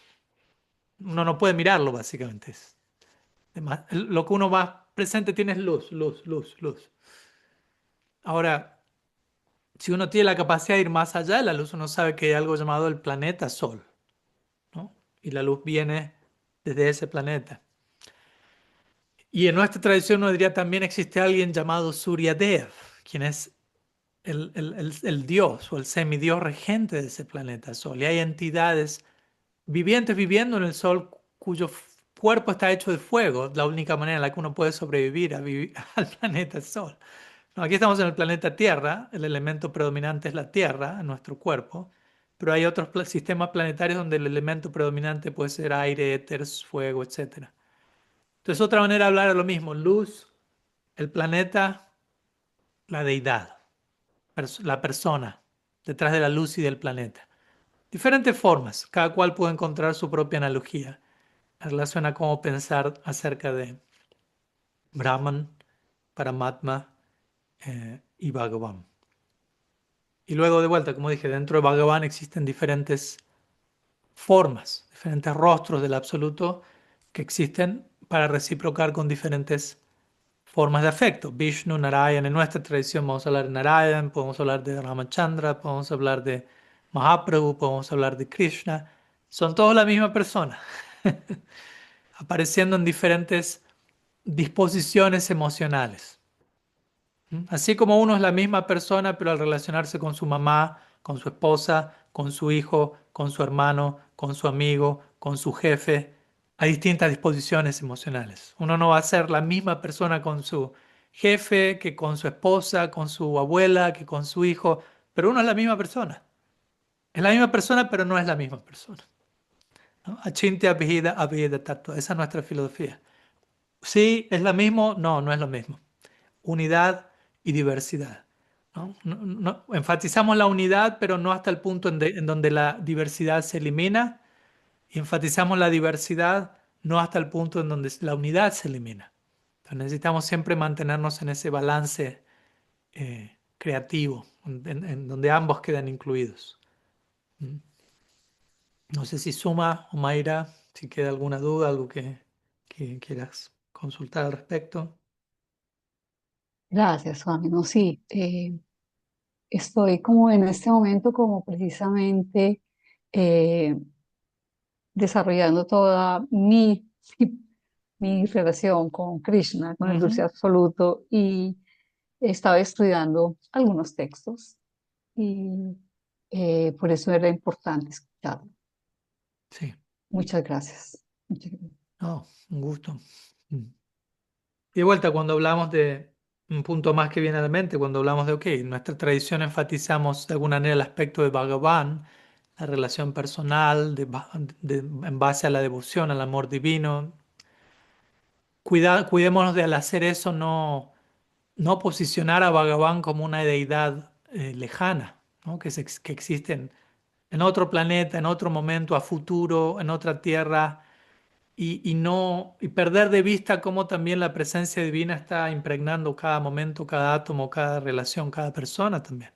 Uno no puede mirarlo, básicamente. Lo que uno más presente tiene es luz, luz, luz, luz. Ahora, si uno tiene la capacidad de ir más allá de la luz, uno sabe que hay algo llamado el planeta Sol, ¿no? Y la luz viene desde ese planeta. Y en nuestra tradición uno diría también existe alguien llamado Suryadev, quien es el dios o el semidios regente de ese planeta Sol. Y hay entidades vivientes viviendo en el Sol cuyo cuerpo está hecho de fuego, la única manera en la que uno puede sobrevivir al planeta Sol. No, aquí estamos en el planeta Tierra, el elemento predominante es la Tierra en nuestro cuerpo, pero hay otros sistemas planetarios donde el elemento predominante puede ser aire, éter, fuego, etc. Entonces, otra manera de hablar es lo mismo: luz, el planeta, la deidad, la persona detrás de la luz y del planeta. Diferentes formas, cada cual puede encontrar su propia analogía en relación a cómo pensar acerca de Brahman, Paramatma y Bhagavan. Y luego de vuelta, como dije, dentro de Bhagavan existen diferentes formas, diferentes rostros del absoluto que existen para reciprocar con diferentes formas de afecto. Vishnu, Narayan, en nuestra tradición vamos a hablar de Narayan, podemos hablar de Ramachandra, podemos hablar de Mahaprabhu, podemos hablar de Krishna. Son todos la misma persona, apareciendo en diferentes disposiciones emocionales. Así como uno es la misma persona, pero al relacionarse con su mamá, con su esposa, con su hijo, con su hermano, con su amigo, con su jefe, hay distintas disposiciones emocionales. Uno no va a ser la misma persona con su jefe, que con su esposa, con su abuela, que con su hijo, pero uno es la misma persona. Es la misma persona, pero no es la misma persona, ¿no? Achintya abhida abheda tattva. Esa es nuestra filosofía. Sí, ¿es lo mismo? No, no es lo mismo. Unidad y diversidad. ¿no? Enfatizamos la unidad, pero no hasta el punto en donde la diversidad se elimina, y enfatizamos la diversidad no hasta el punto en donde la unidad se elimina. Entonces necesitamos siempre mantenernos en ese balance creativo, en donde ambos quedan incluidos. ¿Mm? No sé si Suma o Mayra, si queda alguna duda, algo que quieras consultar al respecto. Gracias, Swami. No, sí, estoy como en este momento como precisamente eh, desarrollando toda mi relación con Krishna, con el dulce Ujú. absoluto, y estaba estudiando algunos textos y por eso era importante escucharlo. Sí, Muchas gracias. Muchas gracias. no, un gusto. Mm. Y de vuelta, cuando hablamos de un punto más que viene a la mente, cuando hablamos de, ok, en nuestra tradición enfatizamos de alguna manera el aspecto de Bhagavan, la relación personal, en base a la devoción, al amor divino. Cuidémonos de al hacer eso no posicionar a Bhagavan como una deidad lejana, ¿no? Que existe en otro planeta, en otro momento, a futuro, en otra tierra y perder de vista cómo también la presencia divina está impregnando cada momento, cada átomo, cada relación, cada persona también.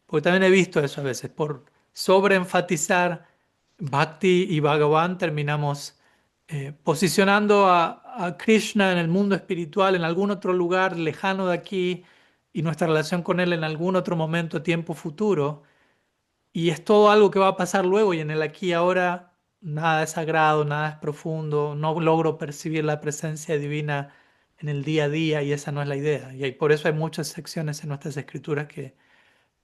Porque también he visto eso a veces, por sobreenfatizar Bhakti y Bhagavan terminamos posicionando a Krishna en el mundo espiritual, en algún otro lugar lejano de aquí, y nuestra relación con él en algún otro momento, tiempo futuro. Y es todo algo que va a pasar luego y en el aquí y ahora nada es sagrado, nada es profundo, no logro percibir la presencia divina en el día a día y esa no es la idea. Por eso hay muchas secciones en nuestras escrituras que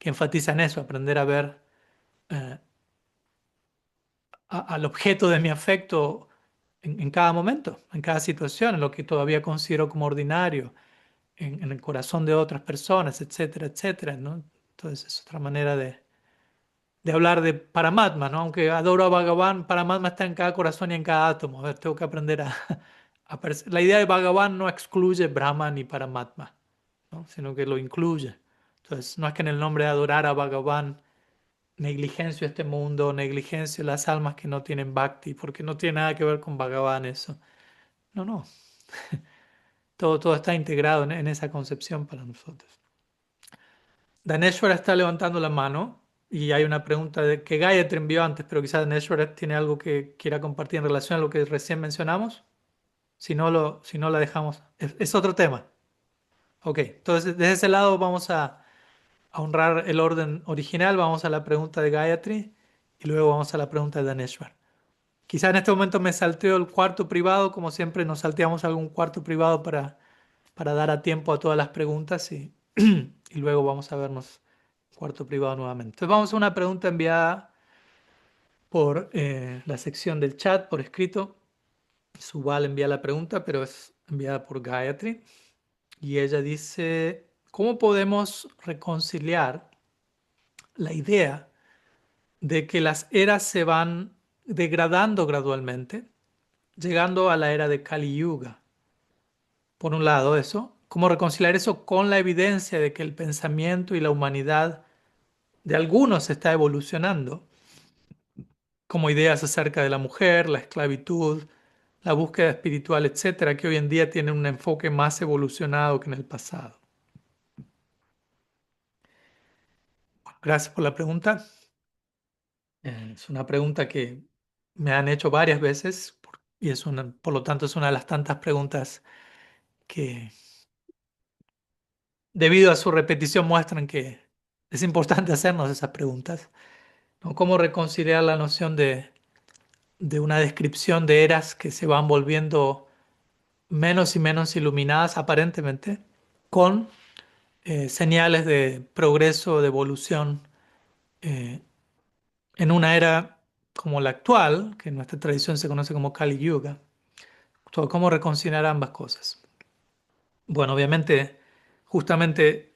enfatizan eso, aprender a ver eh, al objeto de mi afecto en cada momento, en cada situación, en lo que todavía considero como ordinario, en el corazón de otras personas, etcétera, etcétera, ¿no? Entonces es otra manera de hablar de Paramatma, ¿no? Aunque adoro a Bhagavan, Paramatma está en cada corazón y en cada átomo. A ver, tengo que aprender la idea de Bhagavan no excluye Brahman ni Paramatma, ¿no? Sino que lo incluye. Entonces, no es que en el nombre de adorar a Bhagavan negligencio este mundo, negligencio las almas que no tienen bhakti, porque no tiene nada que ver con Bhagavan eso. No, no. Todo está integrado en esa concepción para nosotros. Daneshwara está levantando la mano y hay una pregunta que Gayatri envió antes, pero quizás Daneshwara tiene algo que quiera compartir en relación a lo que recién mencionamos. Si no la dejamos. Es otro tema. Ok, entonces desde ese lado vamos a honrar el orden original, vamos a la pregunta de Gayatri y luego vamos a la pregunta de Daneshwar. Quizás en este momento me salteo el cuarto privado, como siempre nos salteamos algún cuarto privado para dar a tiempo a todas las preguntas y luego vamos a vernos cuarto privado nuevamente. Entonces vamos a una pregunta enviada por la sección del chat, por escrito. Subal envía la pregunta, pero es enviada por Gayatri. Y ella dice, ¿cómo podemos reconciliar la idea de que las eras se van degradando gradualmente, llegando a la era de Kali Yuga? Por un lado, eso. ¿Cómo reconciliar eso con la evidencia de que el pensamiento y la humanidad de algunos está evolucionando? Como ideas acerca de la mujer, la esclavitud, la búsqueda espiritual, etcétera, que hoy en día tienen un enfoque más evolucionado que en el pasado. Bueno, gracias por la pregunta. Es una pregunta que me han hecho varias veces y por lo tanto es una de las tantas preguntas que, debido a su repetición, muestran que es importante hacernos esas preguntas, ¿no? ¿Cómo reconciliar la noción de una descripción de eras que se van volviendo menos y menos iluminadas aparentemente, con señales de progreso, de evolución eh, en una era como la actual, que en nuestra tradición se conoce como Kali Yuga? ¿Cómo reconciliar ambas cosas? Bueno, obviamente, justamente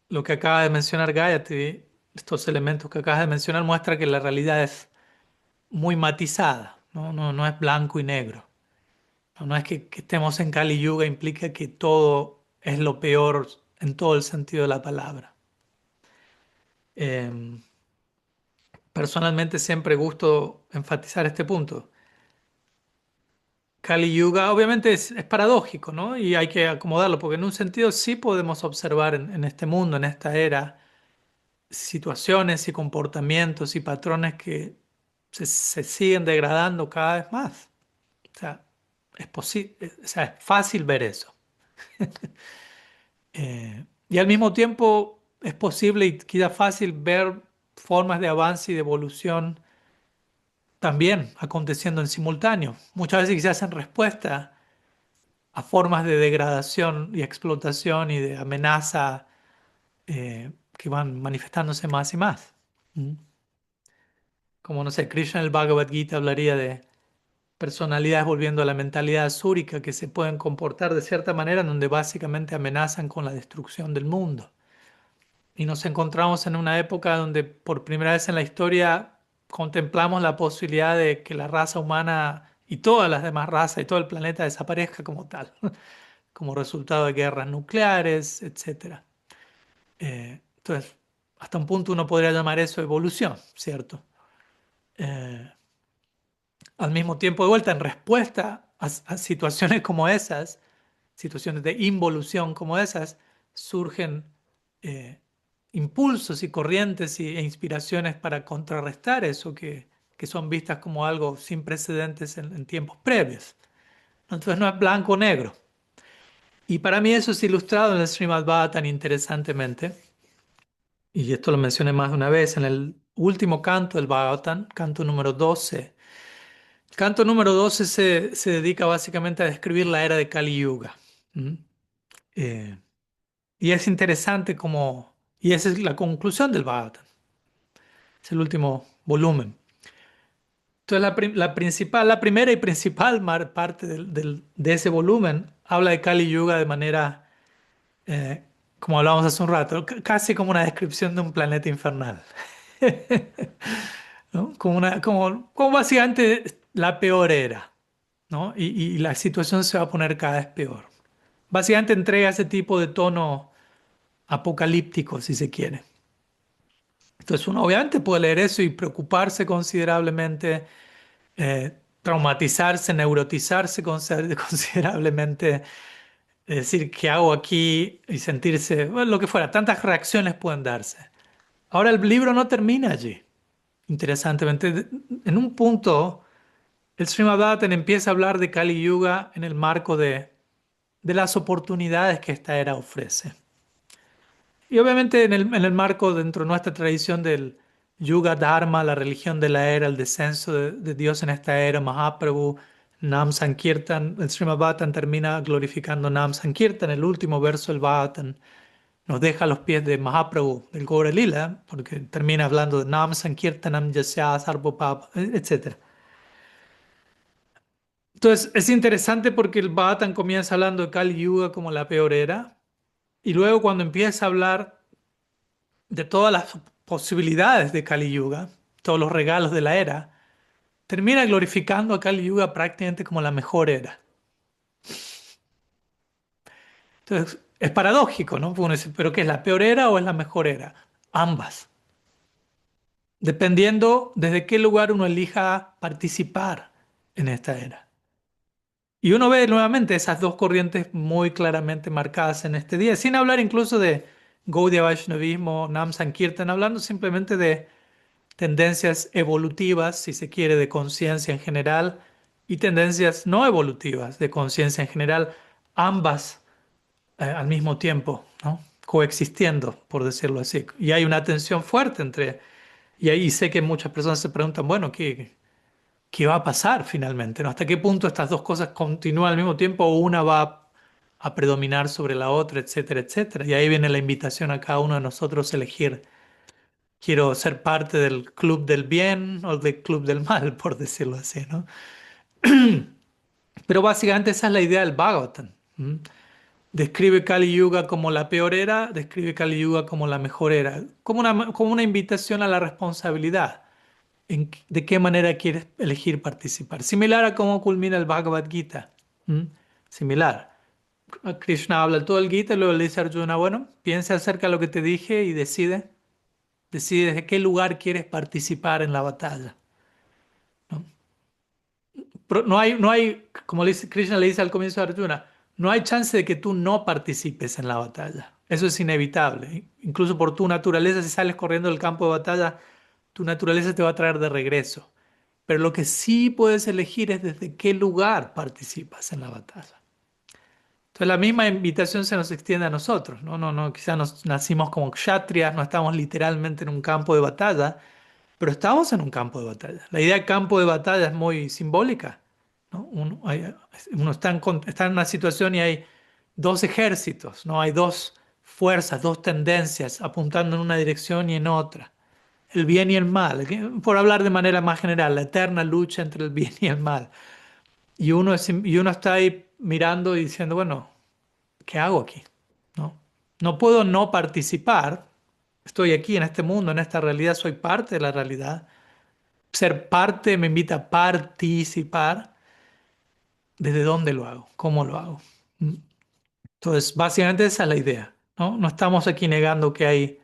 lo que acaba de mencionar Gayatri, estos elementos que acabas de mencionar, muestra que la realidad es muy matizada, ¿no? No es blanco y negro. No es que estemos en Kali Yuga implica que todo es lo peor en todo el sentido de la palabra. Eh, Personalmente siempre gusto enfatizar este punto. Kali Yuga obviamente es paradójico, ¿no? Y hay que acomodarlo, porque en un sentido sí podemos observar en este mundo, en esta era, situaciones y comportamientos y patrones que se siguen degradando cada vez más. O sea, o sea, es fácil ver eso. Y al mismo tiempo es posible y quizá fácil ver formas de avance y de evolución también aconteciendo en simultáneo. Muchas veces quizás en respuesta a formas de degradación y explotación y de amenaza que van manifestándose más y más. ¿Mm? Como no sé, Krishna en el Bhagavad Gita hablaría de personalidades volviendo a la mentalidad asúrica que se pueden comportar de cierta manera en donde básicamente amenazan con la destrucción del mundo. Y nos encontramos en una época donde por primera vez en la historia contemplamos la posibilidad de que la raza humana y todas las demás razas y todo el planeta desaparezca como tal, como resultado de guerras nucleares, etcétera. Entonces, hasta un punto uno podría llamar eso evolución, ¿cierto? Eh, Al mismo tiempo, de vuelta, en respuesta a situaciones como esas, situaciones de involución como esas, surgen eh, impulsos y corrientes e inspiraciones para contrarrestar eso que son vistas como algo sin precedentes en tiempos previos. Entonces no es blanco o negro. Y para mí eso es ilustrado en el Srimad Bhagavatam interesantemente, y esto lo mencioné más de una vez, en el último canto del Bhagavatam, canto número 12. El canto número 12 se dedica básicamente a describir la era de Kali Yuga. ¿Mm? Eh, y es interesante como, y esa es la conclusión del Bhagavatam, es el último volumen. Entonces la principal, la primera y principal parte de ese volumen habla de Kali Yuga de manera, eh, como hablábamos hace un rato, casi como una descripción de un planeta infernal. ¿No? Como básicamente la peor era, ¿no? Y la situación se va a poner cada vez peor. Básicamente entrega ese tipo de tono apocalíptico, si se quiere. Entonces uno obviamente puede leer eso y preocuparse considerablemente, traumatizarse, neurotizarse considerablemente, decir, ¿qué hago aquí? Y sentirse, bueno, lo que fuera, tantas reacciones pueden darse. Ahora el libro no termina allí. Interesantemente, en un punto, el Srimad Bhagavatam empieza a hablar de Kali Yuga en el marco de las oportunidades que esta era ofrece. Y obviamente en el marco dentro de nuestra tradición del Yuga Dharma, la religión de la era, el descenso de Dios en esta era, Mahaprabhu, Nam Sankirtan, el Srimad Bhagavatam termina glorificando Nam Sankirtan, el último verso del Bhagavatam nos deja a los pies de Mahaprabhu, del Gaura Lila, porque termina hablando de Nam Sankirtanam Yasya Sarvopapa, etc. Entonces es interesante porque el Bhagavatam comienza hablando de Kali Yuga como la peor era, y luego cuando empieza a hablar de todas las posibilidades de Kali Yuga, todos los regalos de la era, termina glorificando a Kali Yuga prácticamente como la mejor era. Entonces, es paradójico, ¿no? Porque uno dice, ¿pero qué es la peor era o es la mejor era? Ambas, dependiendo desde qué lugar uno elija participar en esta era. Y uno ve nuevamente esas dos corrientes muy claramente marcadas en este día, sin hablar incluso de Gaudiya Vaishnavismo, Nam Sankirtan, hablando simplemente de tendencias evolutivas, si se quiere, de conciencia en general y tendencias no evolutivas de conciencia en general, ambas al mismo tiempo, ¿no? Coexistiendo, por decirlo así. Y hay una tensión fuerte entre, y ahí sé que muchas personas se preguntan, bueno, ¿qué va a pasar finalmente? ¿No? ¿Hasta qué punto estas dos cosas continúan al mismo tiempo o una va a predominar sobre la otra, etcétera, etcétera? Y ahí viene la invitación a cada uno de nosotros a elegir. Quiero ser parte del club del bien o del club del mal, por decirlo así, ¿no? Pero básicamente esa es la idea del Bhagavatam. ¿M? Describe Kali Yuga como la peor era, describe Kali Yuga como la mejor era, como una invitación a la responsabilidad. ¿De qué manera quieres elegir participar? Similar a cómo culmina el Bhagavad Gita. ¿M? Similar. Krishna habla todo el Gita y luego le dice a Arjuna, bueno, piensa acerca de lo que te dije y decide. decides de qué lugar quieres participar en la batalla, ¿no? No hay, como Krishna le dice al comienzo de Arjuna, no hay chance de que tú no participes en la batalla. Eso es inevitable. Incluso por tu naturaleza, si sales corriendo del campo de batalla, tu naturaleza te va a traer de regreso. Pero lo que sí puedes elegir es desde qué lugar participas en la batalla. Entonces la misma invitación se nos extiende a nosotros, ¿no? No, quizás nos nacimos como kshatriyas, no estamos literalmente en un campo de batalla, pero estamos en un campo de batalla. La idea de campo de batalla es muy simbólica, ¿no? Uno está en una situación y hay dos ejércitos, ¿no? Hay dos fuerzas, dos tendencias apuntando en una dirección y en otra. El bien y el mal, por hablar de manera más general, la eterna lucha entre el bien y el mal. Y uno está ahí mirando y diciendo, bueno, ¿qué hago aquí? ¿No? No puedo no participar. Estoy aquí en este mundo, en esta realidad, soy parte de la realidad. Ser parte me invita a participar. ¿Desde dónde lo hago? ¿Cómo lo hago? ¿Mm? Entonces, básicamente esa es la idea, ¿no? No estamos aquí negando que hay...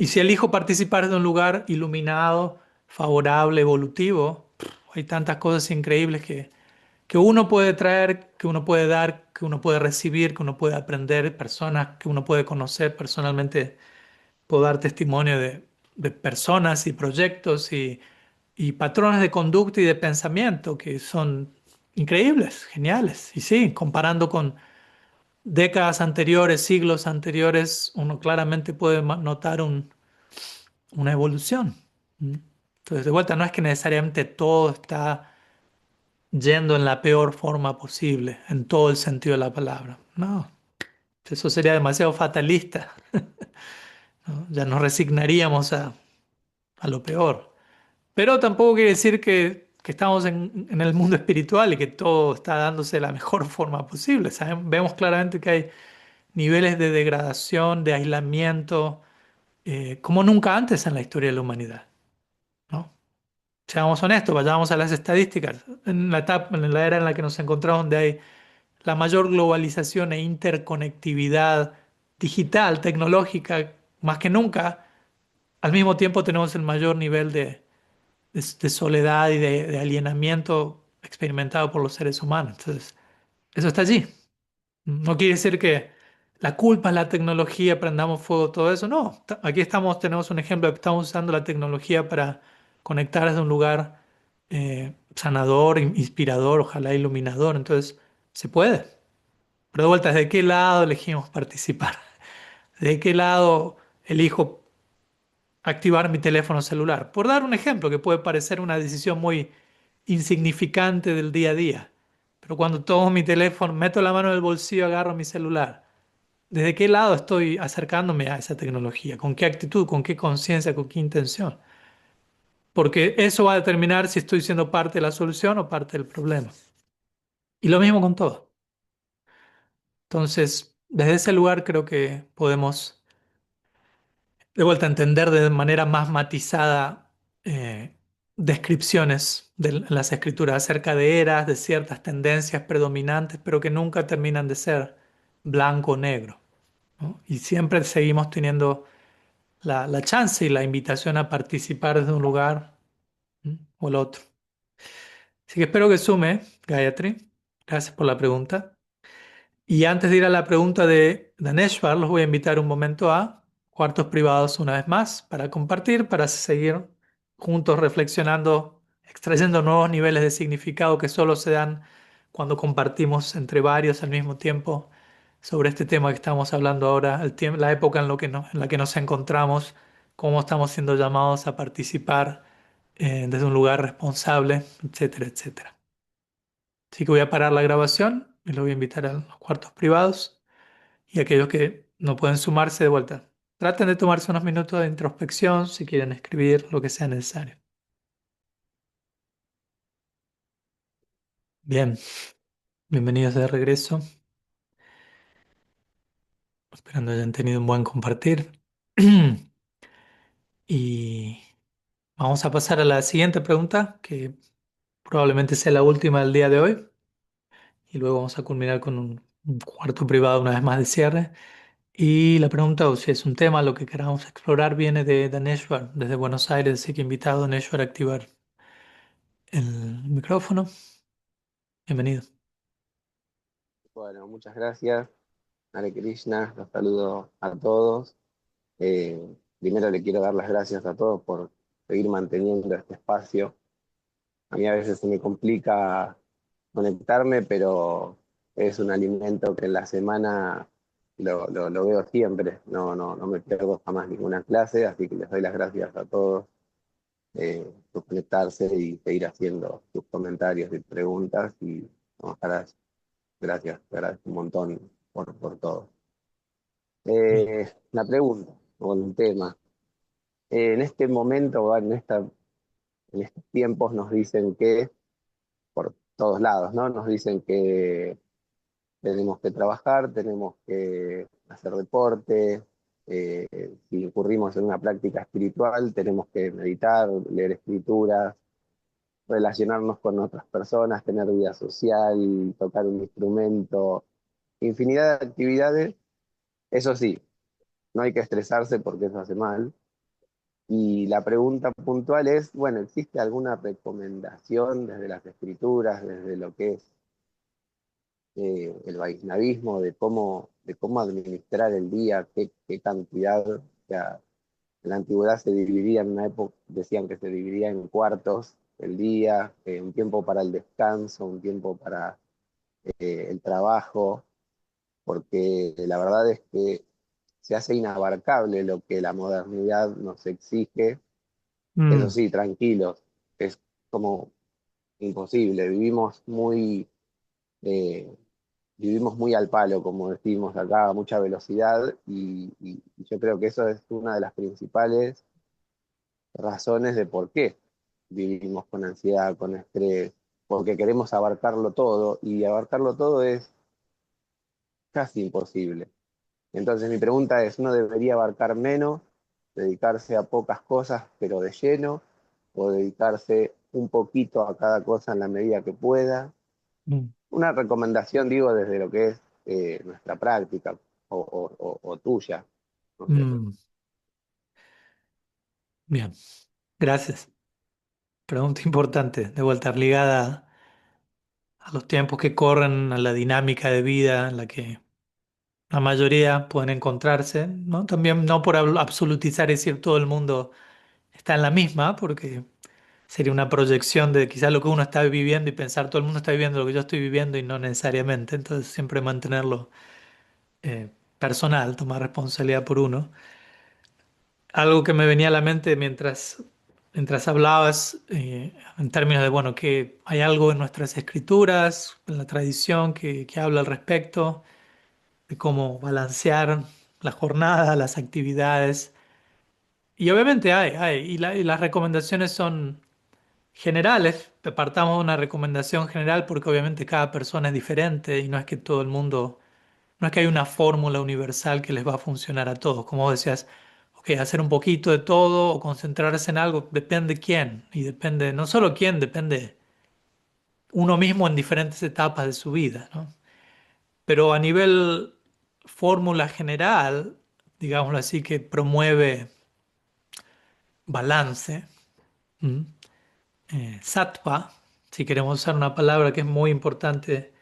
Y si elijo participar de un lugar iluminado, favorable, evolutivo, hay tantas cosas increíbles que uno puede traer, que uno puede dar, que uno puede recibir, que uno puede aprender, personas que uno puede conocer personalmente. Puedo dar testimonio de personas y proyectos y patrones de conducta y de pensamiento que son increíbles, geniales. Y sí, comparando con décadas anteriores, siglos anteriores, uno claramente puede notar una evolución. ¿Mm? Entonces, de vuelta, no es que necesariamente todo está yendo en la peor forma posible, en todo el sentido de la palabra. No, eso sería demasiado fatalista, ¿no? Ya nos resignaríamos a lo peor. Pero tampoco quiere decir que estamos en el mundo espiritual y que todo está dándose de la mejor forma posible. Vemos claramente que hay niveles de degradación, de aislamiento, como nunca antes en la historia de la humanidad, ¿no? Seamos honestos, vayamos a las estadísticas. En la era en la que nos encontramos, donde hay la mayor globalización e interconectividad digital, tecnológica, más que nunca, al mismo tiempo tenemos el mayor nivel de soledad y de alienamiento experimentado por los seres humanos. Entonces, eso está allí. No quiere decir que la culpa es la tecnología, prendamos fuego, todo eso. No, aquí tenemos un ejemplo de que estamos usando la tecnología para conectar desde un lugar sanador, inspirador, ojalá iluminador. Entonces, se puede. Pero de vuelta, ¿de qué lado elegimos participar? ¿De qué lado elijo activar mi teléfono celular? Por dar un ejemplo que puede parecer una decisión muy insignificante del día a día, pero cuando tomo mi teléfono, meto la mano en el bolsillo, agarro mi celular, ¿desde qué lado estoy acercándome a esa tecnología? ¿Con qué actitud? ¿Con qué conciencia? ¿Con qué intención? Porque eso va a determinar si estoy siendo parte de la solución o parte del problema. Y lo mismo con todo. Entonces, desde ese lugar creo que podemos de vuelta a entender de manera más matizada descripciones de las escrituras acerca de eras, de ciertas tendencias predominantes, pero que nunca terminan de ser blanco o negro, ¿no? Y siempre seguimos teniendo la chance y la invitación a participar desde un lugar, ¿m? O el otro. Así que espero que sume, Gayatri. Gracias por la pregunta. Y antes de ir a la pregunta de Daneshvar, los voy a invitar un momento a cuartos privados una vez más para compartir, para seguir juntos reflexionando, extrayendo nuevos niveles de significado que solo se dan cuando compartimos entre varios al mismo tiempo sobre este tema que estamos hablando ahora, la época en la que nos encontramos, cómo estamos siendo llamados a participar desde un lugar responsable, etcétera, etcétera. Así que voy a parar la grabación y los voy a invitar a los cuartos privados y aquellos que no pueden sumarse de vuelta. Traten de tomarse unos minutos de introspección si quieren escribir lo que sea necesario. Bien, bienvenidos de regreso. Esperando hayan tenido un buen compartir. Y vamos a pasar a la siguiente pregunta, que probablemente sea la última del día de hoy. Y luego vamos a culminar con un cuarto privado una vez más de cierre. Y la pregunta, o si es un tema, lo que queramos explorar, viene de Daneshwar, desde Buenos Aires, así que invitado a Daneshwar a activar el micrófono. Bienvenido. Bueno, muchas gracias. Hare Krishna, los saludo a todos. Primero le quiero dar las gracias a todos por seguir manteniendo este espacio. A mí a veces se me complica conectarme, pero es un alimento que en la semana lo veo siempre. No me pierdo jamás ninguna clase, así que les doy las gracias a todos por conectarse y seguir haciendo sus comentarios y preguntas. Y ojalá, gracias, te agradezco un montón por todo. Bien. La pregunta o el tema. En este momento, en estos tiempos nos dicen que, por todos lados, ¿no? Nos dicen que tenemos que trabajar, tenemos que hacer deporte, si incurrimos en una práctica espiritual, tenemos que meditar, leer escrituras, relacionarnos con otras personas, tener vida social, tocar un instrumento, infinidad de actividades. Eso sí, no hay que estresarse porque eso hace mal. Y la pregunta puntual es, bueno, ¿existe alguna recomendación desde las escrituras, desde lo que es el vaisnavismo, de cómo administrar el día, qué cantidad? O sea, en la antigüedad se dividía en una época, decían que se dividía en cuartos el día, un tiempo para el descanso, un tiempo para el trabajo, porque la verdad es que se hace inabarcable lo que la modernidad nos exige. Eso Mm, sí, tranquilos, es como imposible, eh, vivimos muy al palo, como decimos acá, a mucha velocidad, y yo creo que eso es una de las principales razones de por qué vivimos con ansiedad, con estrés, porque queremos abarcarlo todo, y abarcarlo todo es casi imposible. Entonces mi pregunta es, ¿uno debería abarcar menos, dedicarse a pocas cosas, pero de lleno, o dedicarse un poquito a cada cosa en la medida que pueda? mm, Una recomendación, digo, desde lo que es nuestra práctica o tuya, no sé. mm. Bien, gracias. Pregunta importante, de vuelta ligada a los tiempos que corren, a la dinámica de vida en la que la mayoría pueden encontrarse, ¿no? También no por absolutizar y decir todo el mundo está en la misma, porque sería una proyección de quizás lo que uno está viviendo y pensar todo el mundo está viviendo lo que yo estoy viviendo y no necesariamente. Entonces siempre mantenerlo personal, tomar responsabilidad por uno. Algo que me venía a la mente mientras hablabas en términos de, bueno, que hay algo en nuestras escrituras, en la tradición que habla al respecto, de cómo balancear la jornada, las actividades. Y obviamente y las recomendaciones son generales. Partamos de una recomendación general porque obviamente cada persona es diferente y no es que todo el mundo, no es que hay una fórmula universal que les va a funcionar a todos. Como vos decías, ok, hacer un poquito de todo o concentrarse en algo, depende quién. Y depende, no solo quién, depende uno mismo en diferentes etapas de su vida, ¿no? Pero a nivel fórmula general, digámoslo así, que promueve balance, ¿m? Sattva, si queremos usar una palabra que es muy importante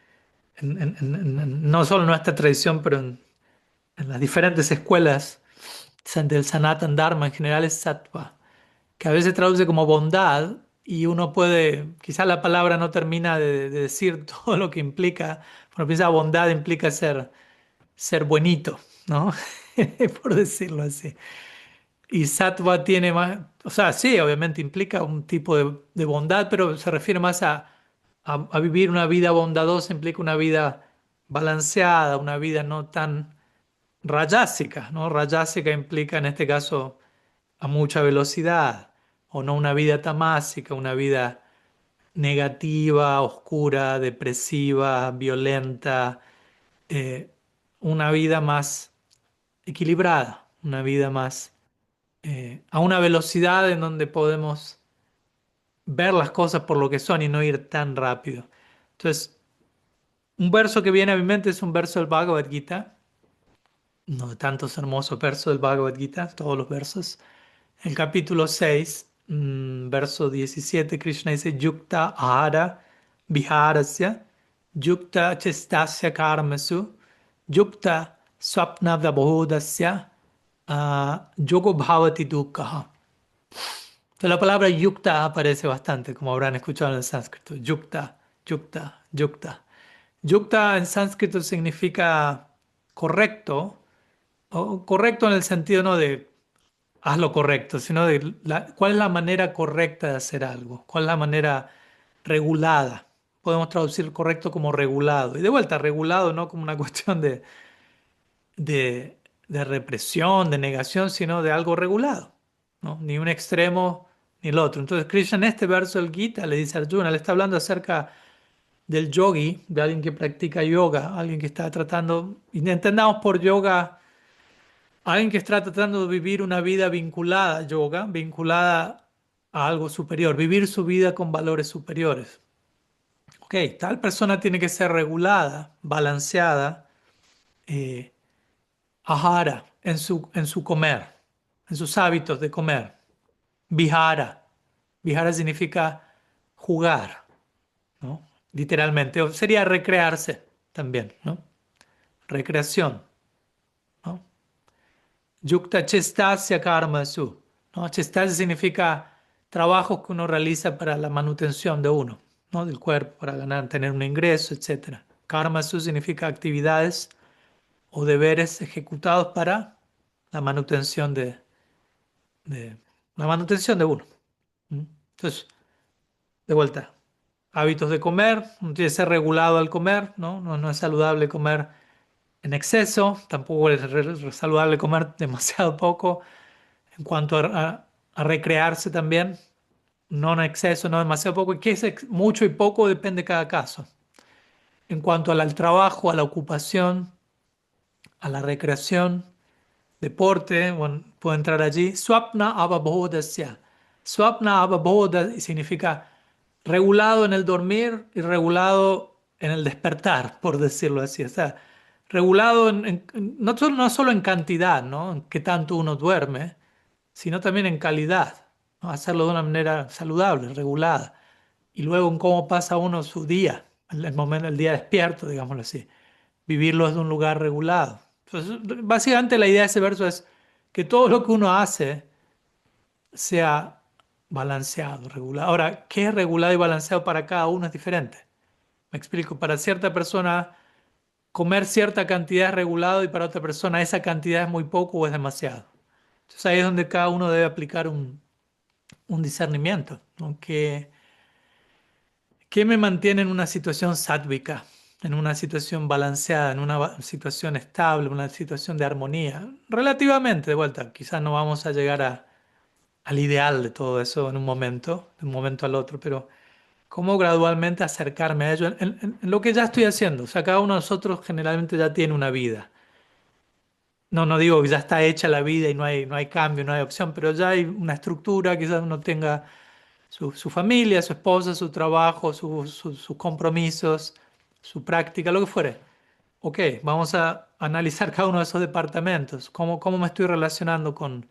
no solo en nuestra tradición, pero en las diferentes escuelas del Sanatan Dharma en general es sattva, que a veces traduce como bondad y uno puede, quizá la palabra no termina de decir todo lo que implica. Bueno, piensa bondad implica ser buenito, ¿no? Por decirlo así. Y sattva tiene más, o sea, sí, obviamente implica un tipo de bondad, pero se refiere más a vivir una vida bondadosa, implica una vida balanceada, una vida no tan rayásica, ¿no? Rayásica implica en este caso a mucha velocidad, o no una vida tamásica, una vida negativa, oscura, depresiva, violenta, eh, una vida más equilibrada, una vida más a una velocidad en donde podemos ver las cosas por lo que son y no ir tan rápido. Entonces, un verso que viene a mi mente es un verso del Bhagavad Gita, uno de tantos hermosos versos del Bhagavad Gita, todos los versos. El capítulo 6, verso 17, Krishna dice, Yukta ahara viharasya, Yukta chestasya karmasu, Yukta swapna vabodasya, yogo bhavati dukkha. Entonces, la palabra yukta aparece bastante, como habrán escuchado en el sánscrito. Yukta, yukta, yukta. Yukta en sánscrito significa correcto, o correcto en el sentido no de haz lo correcto, sino de cuál es la manera correcta de hacer algo, cuál es la manera regulada. Podemos traducir correcto como regulado. Y de vuelta, regulado no como una cuestión de, de represión, de negación, sino de algo regulado, ¿no? Ni un extremo ni el otro. Entonces, Krishna en este verso del Gita le dice a Arjuna, le está hablando acerca del yogi, de alguien que practica yoga, alguien que está tratando, y entendamos por yoga, alguien que está tratando de vivir una vida vinculada a yoga, vinculada a algo superior, vivir su vida con valores superiores. Ok, tal persona tiene que ser regulada, balanceada, eh, ahara, en su comer, en sus hábitos de comer. Vihara. Vihara significa jugar, ¿no? Literalmente. O sería recrearse también, ¿no? Recreación, ¿no? Yukta chestasya karmasu, ¿no? Chestasya significa trabajos que uno realiza para la manutención de uno, ¿no? Del cuerpo, para ganar, tener un ingreso, etc. Karmasu significa actividades o deberes ejecutados para la manutención de la manutención de uno. ¿Mm? Entonces, de vuelta, hábitos de comer, uno tiene que ser regulado al comer, ¿no? No es saludable comer en exceso, tampoco es saludable comer demasiado poco. En cuanto a recrearse también, no en exceso, no demasiado poco. ¿Y qué es mucho y poco? Depende de cada caso. En cuanto al trabajo, a la ocupación, a la recreación, deporte, bueno, puede entrar allí. Swapna avabodhasya. Swapna avabodha significa regulado en el dormir y regulado en el despertar, por decirlo así. O sea, regulado no solo en cantidad, ¿no? En qué tanto uno duerme, sino también en calidad, ¿no? Hacerlo de una manera saludable, regulada. Y luego en cómo pasa uno su día, el momento, el día despierto, digámoslo así. Vivirlo desde un lugar regulado. Entonces, básicamente la idea de ese verso es que todo lo que uno hace sea balanceado, regulado. Ahora, ¿qué es regulado y balanceado para cada uno es diferente? Me explico, para cierta persona comer cierta cantidad es regulado y para otra persona esa cantidad es muy poco o es demasiado. Entonces ahí es donde cada uno debe aplicar un discernimiento, ¿no? ¿Qué me mantiene en una situación sádvica, en una situación balanceada, en una situación estable, en una situación de armonía? Relativamente, de vuelta, quizás no vamos a llegar al ideal de todo eso en un momento, de un momento al otro, pero cómo gradualmente acercarme a ello en lo que ya estoy haciendo. O sea, cada uno de nosotros generalmente ya tiene una vida. No digo que ya está hecha la vida y no hay cambio, no hay opción, pero ya hay una estructura, quizás uno tenga su familia, su esposa, su trabajo, sus compromisos, su práctica, lo que fuere. Ok, vamos a analizar cada uno de esos departamentos. ¿Cómo me estoy relacionando con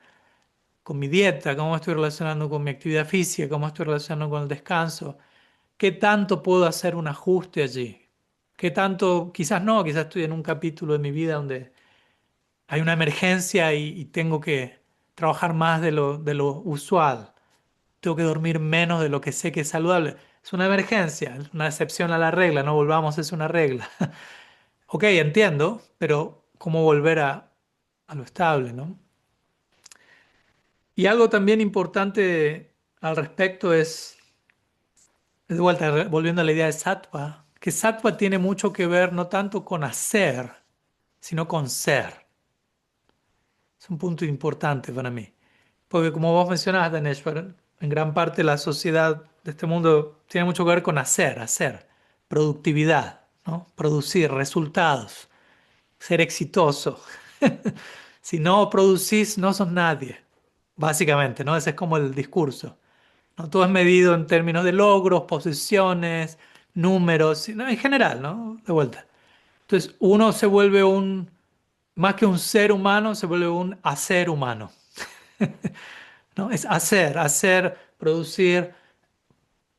mi dieta? ¿Cómo me estoy relacionando con mi actividad física? ¿Cómo me estoy relacionando con el descanso? ¿Qué tanto puedo hacer un ajuste allí? ¿Qué tanto? Quizás no, quizás estoy en un capítulo de mi vida donde hay una emergencia y tengo que trabajar más de lo usual. Tengo que dormir menos de lo que sé que es saludable. Es una emergencia, es una excepción a la regla, no volvamos, es una regla. Ok, entiendo, pero ¿cómo volver a lo estable, no? Y algo también importante al respecto es de vuelta, volviendo a la idea de sattva, que sattva tiene mucho que ver no tanto con hacer, sino con ser. Es un punto importante para mí. Porque como vos mencionabas, Daneshwar, en gran parte la sociedad de este mundo tiene mucho que ver con hacer, productividad, ¿no? Producir resultados, ser exitoso. Si no producís, no sos nadie, básicamente, ¿no? Ese es como el discurso, ¿no? Todo es medido en términos de logros, posiciones, números, ¿no? En general, ¿no? De vuelta. Entonces, uno se vuelve un más que un ser humano, se vuelve un hacer humano, ¿no? Es hacer, producir,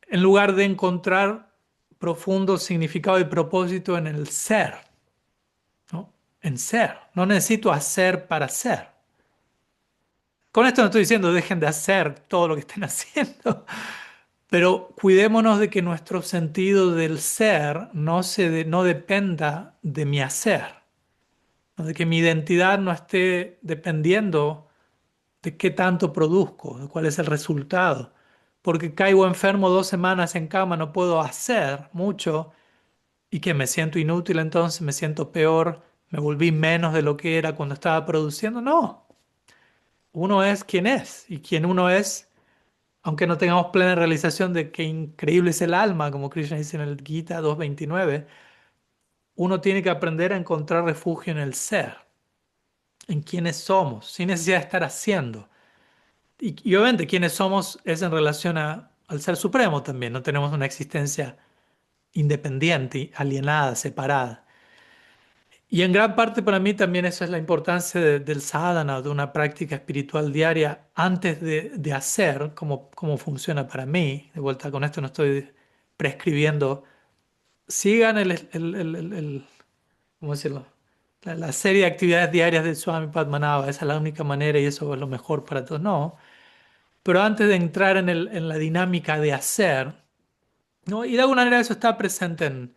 en lugar de encontrar profundo significado y propósito en el ser, ¿no? En ser. No necesito hacer para ser. Con esto no estoy diciendo dejen de hacer todo lo que estén haciendo, pero cuidémonos de que nuestro sentido del ser no dependa de mi hacer, ¿no? De que mi identidad no esté dependiendo de qué tanto produzco, de cuál es el resultado. Porque caigo enfermo 2 semanas en cama, no puedo hacer mucho y que me siento inútil, entonces me siento peor, me volví menos de lo que era cuando estaba produciendo. No, uno es quien es y quien uno es, aunque no tengamos plena realización de qué increíble es el alma, como Krishna dice en el Gita 2.29, uno tiene que aprender a encontrar refugio en el ser, en quienes somos, sin necesidad de estar haciendo. Y obviamente quienes somos es en relación al Ser Supremo también, no tenemos una existencia independiente, alienada, separada. Y en gran parte para mí también esa es la importancia del sadhana, de una práctica espiritual diaria antes de hacer, como funciona para mí. De vuelta con esto no estoy prescribiendo. Sigan ¿cómo decirlo? La serie de actividades diarias de Swami Padmanabha, esa es la única manera y eso es lo mejor para todos. No, pero antes de entrar en la dinámica de hacer, ¿no? Y de alguna manera eso está presente en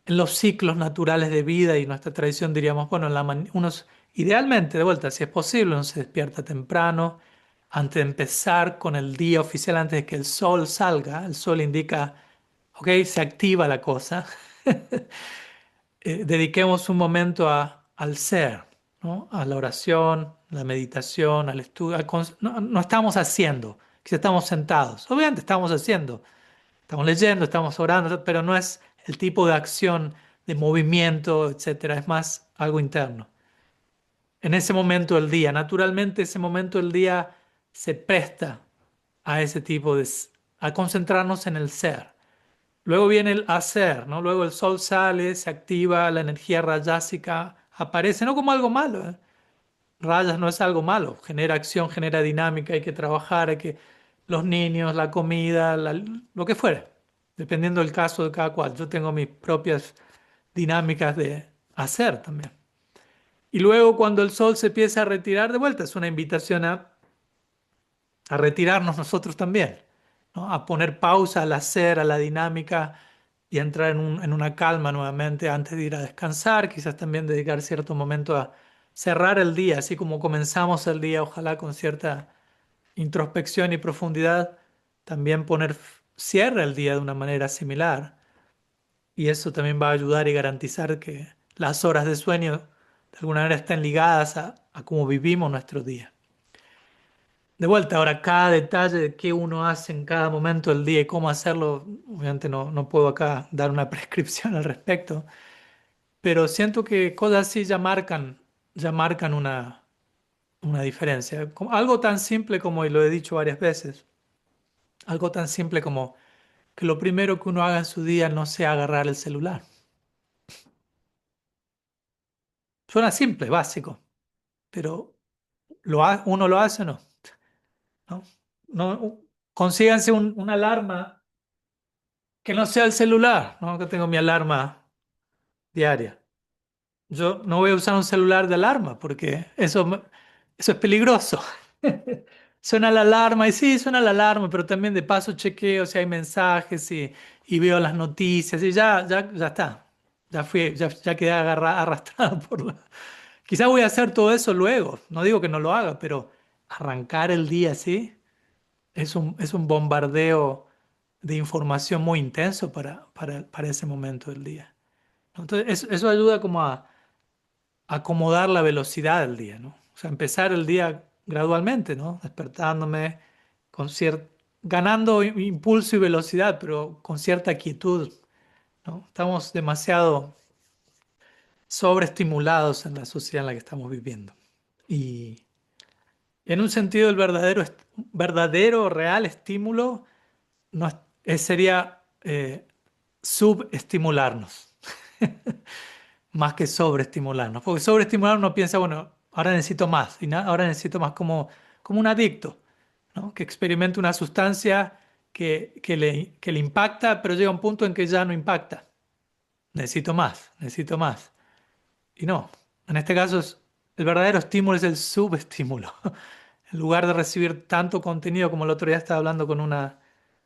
los ciclos naturales de vida y nuestra tradición diríamos, bueno, unos, idealmente, de vuelta, si es posible, uno se despierta temprano, antes de empezar con el día oficial, antes de que el sol salga, el sol indica, ok, se activa la cosa, dediquemos un momento al ser, ¿no? A la oración, la meditación, al estudio, no estamos haciendo, que estamos sentados, obviamente estamos haciendo. Estamos leyendo, estamos orando, pero no es el tipo de acción, de movimiento, etcétera. Es más algo interno. En ese momento del día, naturalmente ese momento del día se presta a ese tipo a concentrarnos en el ser. Luego viene el hacer, ¿no? Luego el sol sale, se activa, la energía rayásica aparece, no como algo malo, ¿eh? Rayas no es algo malo, genera acción, genera dinámica, hay que trabajar, los niños, la comida, lo que fuere, dependiendo del caso de cada cual. Yo tengo mis propias dinámicas de hacer también. Y luego cuando el sol se empieza a retirar de vuelta, es una invitación a retirarnos nosotros también, ¿no? A poner pausa al hacer, a la dinámica y a entrar en una calma nuevamente antes de ir a descansar, quizás también dedicar cierto momento a cerrar el día, así como comenzamos el día, ojalá con cierta introspección y profundidad, también poner cierre al día de una manera similar. Y eso también va a ayudar y garantizar que las horas de sueño de alguna manera estén ligadas a cómo vivimos nuestro día. De vuelta, ahora cada detalle de qué uno hace en cada momento del día y cómo hacerlo, obviamente no puedo acá dar una prescripción al respecto, pero siento que cosas así ya marcan una diferencia. Algo tan simple como, y lo he dicho varias veces, algo tan simple como que lo primero que uno haga en su día no sea agarrar el celular. Suena simple, básico, pero ¿uno lo hace o no? ¿No? Consíganse una alarma que no sea el celular, ¿no? Que tengo mi alarma diaria. Yo no voy a usar un celular de alarma porque eso es peligroso. Suena la alarma y sí, suena la alarma, pero también de paso chequeo si hay mensajes y veo las noticias y ya está. Ya quedé arrastrado por la... Quizás voy a hacer todo eso luego, no digo que no lo haga, pero arrancar el día así es un bombardeo de información muy intenso para ese momento del día, ¿no? Entonces, eso ayuda como a acomodar la velocidad del día, ¿no? O sea, empezar el día gradualmente, ¿no? Despertándome con ganando impulso y velocidad, pero con cierta quietud, ¿no? Estamos demasiado sobreestimulados en la sociedad en la que estamos viviendo. Y en un sentido, el verdadero, real estímulo no sería subestimularnos. más que sobreestimularnos. Porque sobreestimular uno piensa, bueno, ahora necesito más, y ahora necesito más como un adicto, ¿no? Que experimenta una sustancia que le impacta, pero llega un punto en que ya no impacta. Necesito más, necesito más. Y no, en este caso el verdadero estímulo es el subestímulo. En lugar de recibir tanto contenido, como el otro día estaba hablando con una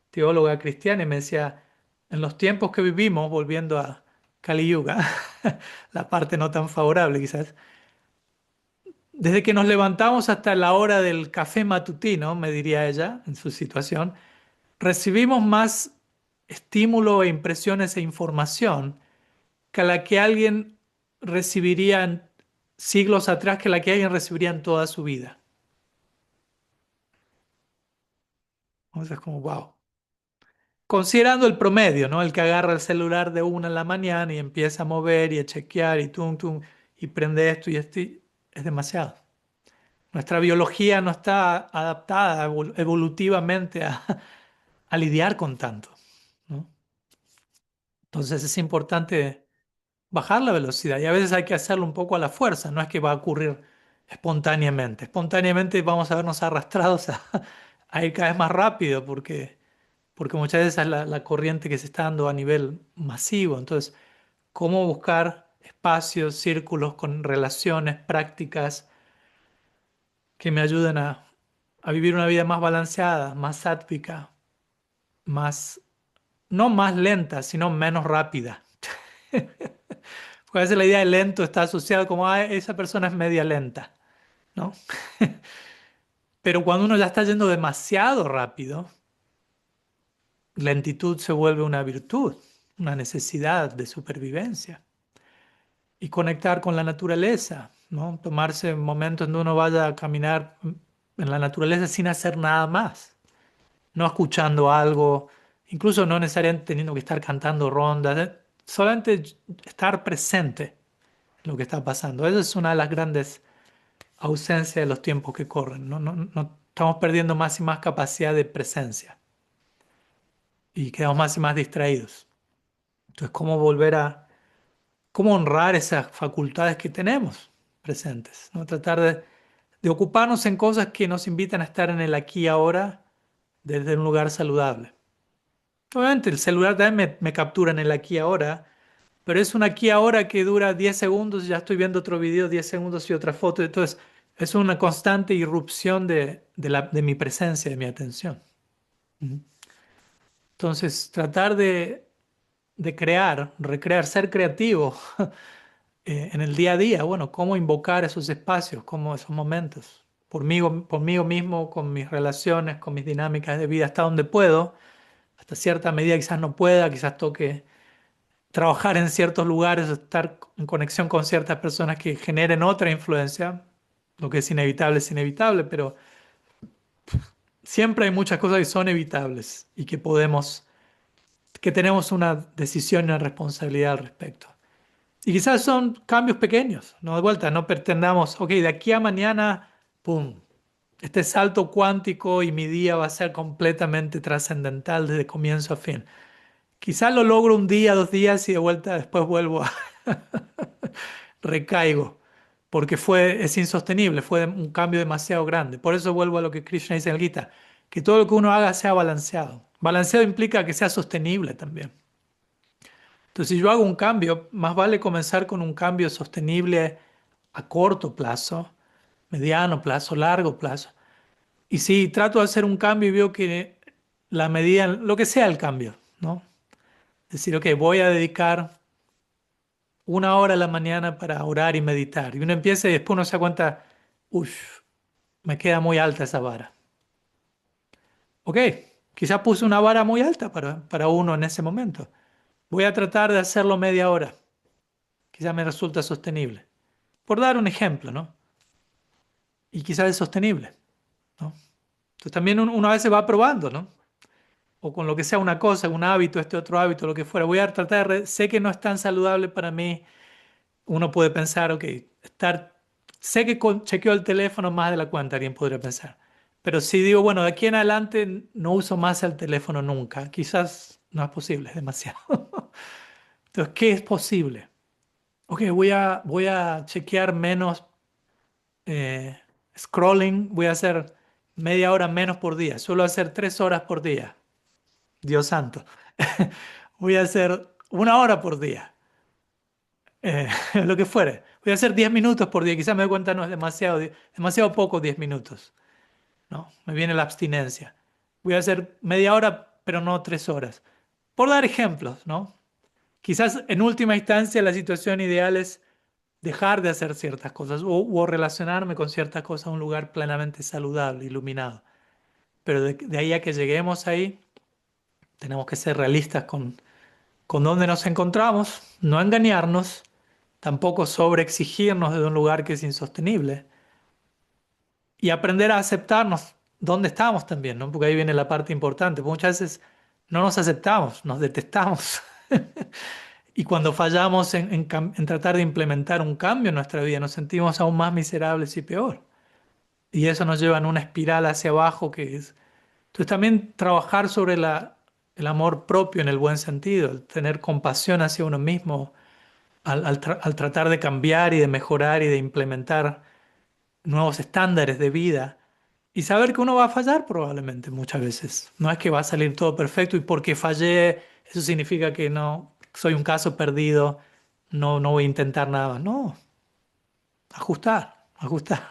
teóloga cristiana y me decía, en los tiempos que vivimos, volviendo a Kali Yuga, la parte no tan favorable quizás, desde que nos levantamos hasta la hora del café matutino, me diría ella, en su situación, recibimos más estímulo e impresiones e información que la que alguien recibiría en siglos atrás, que la que alguien recibiría en toda su vida. Entonces es como, wow. Considerando el promedio, ¿no? El que agarra el celular de una en la mañana y empieza a mover y a chequear y tum, tum, y prende esto y esto, es demasiado. Nuestra biología no está adaptada evolutivamente a lidiar con tanto, ¿no? Entonces es importante bajar la velocidad y a veces hay que hacerlo un poco a la fuerza, no es que va a ocurrir espontáneamente. Espontáneamente vamos a vernos arrastrados a ir cada vez más rápido porque muchas veces es la corriente que se está dando a nivel masivo. Entonces, ¿cómo buscar espacios, círculos con relaciones, prácticas que me ayuden a vivir una vida más balanceada, más sátvica, más, no más lenta, sino menos rápida? Porque a veces la idea de lento está asociada como, ah, esa persona es media lenta, ¿no? Pero cuando uno ya está yendo demasiado rápido, lentitud se vuelve una virtud, una necesidad de supervivencia. Y conectar con la naturaleza, ¿no? Tomarse momentos donde uno vaya a caminar en la naturaleza sin hacer nada más, no escuchando algo, incluso no necesariamente teniendo que estar cantando rondas, solamente estar presente en lo que está pasando. Esa es una de las grandes ausencias de los tiempos que corren, ¿no? No estamos perdiendo más y más capacidad de presencia y quedamos más y más distraídos. Entonces, cómo honrar esas facultades que tenemos presentes, ¿no? Tratar de ocuparnos en cosas que nos invitan a estar en el aquí y ahora desde un lugar saludable. Obviamente el celular también me captura en el aquí y ahora, pero es un aquí y ahora que dura 10 segundos y ya estoy viendo otro video, 10 segundos y otra foto. Entonces es una constante irrupción de mi presencia, de mi atención. Ujú. Entonces tratar de crear, recrear, ser creativo en el día a día, bueno, cómo invocar esos espacios, cómo esos momentos, por mí mismo, con mis relaciones, con mis dinámicas de vida, hasta donde puedo, hasta cierta medida quizás no pueda, quizás toque trabajar en ciertos lugares, estar en conexión con ciertas personas que generen otra influencia, lo que es inevitable, pero siempre hay muchas cosas que son evitables y que tenemos una decisión y una responsabilidad al respecto. Y quizás son cambios pequeños, no de vuelta, no pretendamos, ok, de aquí a mañana, ¡pum! Este salto cuántico y mi día va a ser completamente trascendental desde comienzo a fin. Quizás lo logro un día, 2 días y de vuelta después vuelvo a recaigo, porque es insostenible, fue un cambio demasiado grande. Por eso vuelvo a lo que Krishna dice en el Gita, que todo lo que uno haga sea balanceado. Balanceado implica que sea sostenible también. Entonces, si yo hago un cambio, más vale comenzar con un cambio sostenible a corto plazo, mediano plazo, largo plazo. Y si trato de hacer un cambio y veo que la medida, lo que sea el cambio, ¿no? Decir, ok, voy a dedicar 1 hora a la mañana para orar y meditar. Y uno empieza y después uno se da cuenta, uff, me queda muy alta esa vara. Ok, quizás puse una vara muy alta para uno en ese momento. Voy a tratar de hacerlo media hora. Quizás me resulta sostenible. Por dar un ejemplo, ¿no? Y quizás es sostenible, ¿no? Entonces también uno a veces va probando, ¿no? O con lo que sea una cosa, un hábito, este otro hábito, lo que fuera. Voy a tratar sé que no es tan saludable para mí. Uno puede pensar, ok, sé que chequeo el teléfono más de la cuenta, alguien podría pensar. Pero si digo, bueno, de aquí en adelante no uso más el teléfono nunca, quizás no es posible, es demasiado. Entonces, ¿qué es posible? ok, voy a chequear menos eh, scrolling, voy a hacer media hora menos por día, suelo hacer 3 horas por día, Dios santo. Voy a hacer 1 hora por día, lo que fuere. Voy a hacer 10 minutos por día, quizás me doy cuenta no es demasiado, demasiado poco 10 minutos, ¿no? Me viene la abstinencia. Voy a hacer media hora, pero no 3 horas. Por dar ejemplos, ¿no? Quizás en última instancia la situación ideal es dejar de hacer ciertas cosas o relacionarme con ciertas cosas a un lugar plenamente saludable, iluminado. Pero de ahí a que lleguemos ahí, tenemos que ser realistas con dónde nos encontramos, no engañarnos, tampoco sobreexigirnos de un lugar que es insostenible y aprender a aceptarnos dónde estamos también, ¿no? Porque ahí viene la parte importante. Muchas veces no nos aceptamos, nos detestamos. Y cuando fallamos en tratar de implementar un cambio en nuestra vida, nos sentimos aún más miserables y peor. Y eso nos lleva en una espiral hacia abajo que es... Entonces también trabajar sobre el amor propio en el buen sentido, el tener compasión hacia uno mismo, al tratar de cambiar y de mejorar y de implementar nuevos estándares de vida y saber que uno va a fallar probablemente muchas veces. No es que va a salir todo perfecto y porque fallé, eso significa que no, soy un caso perdido, no voy a intentar nada más. No, ajustar, ajustar.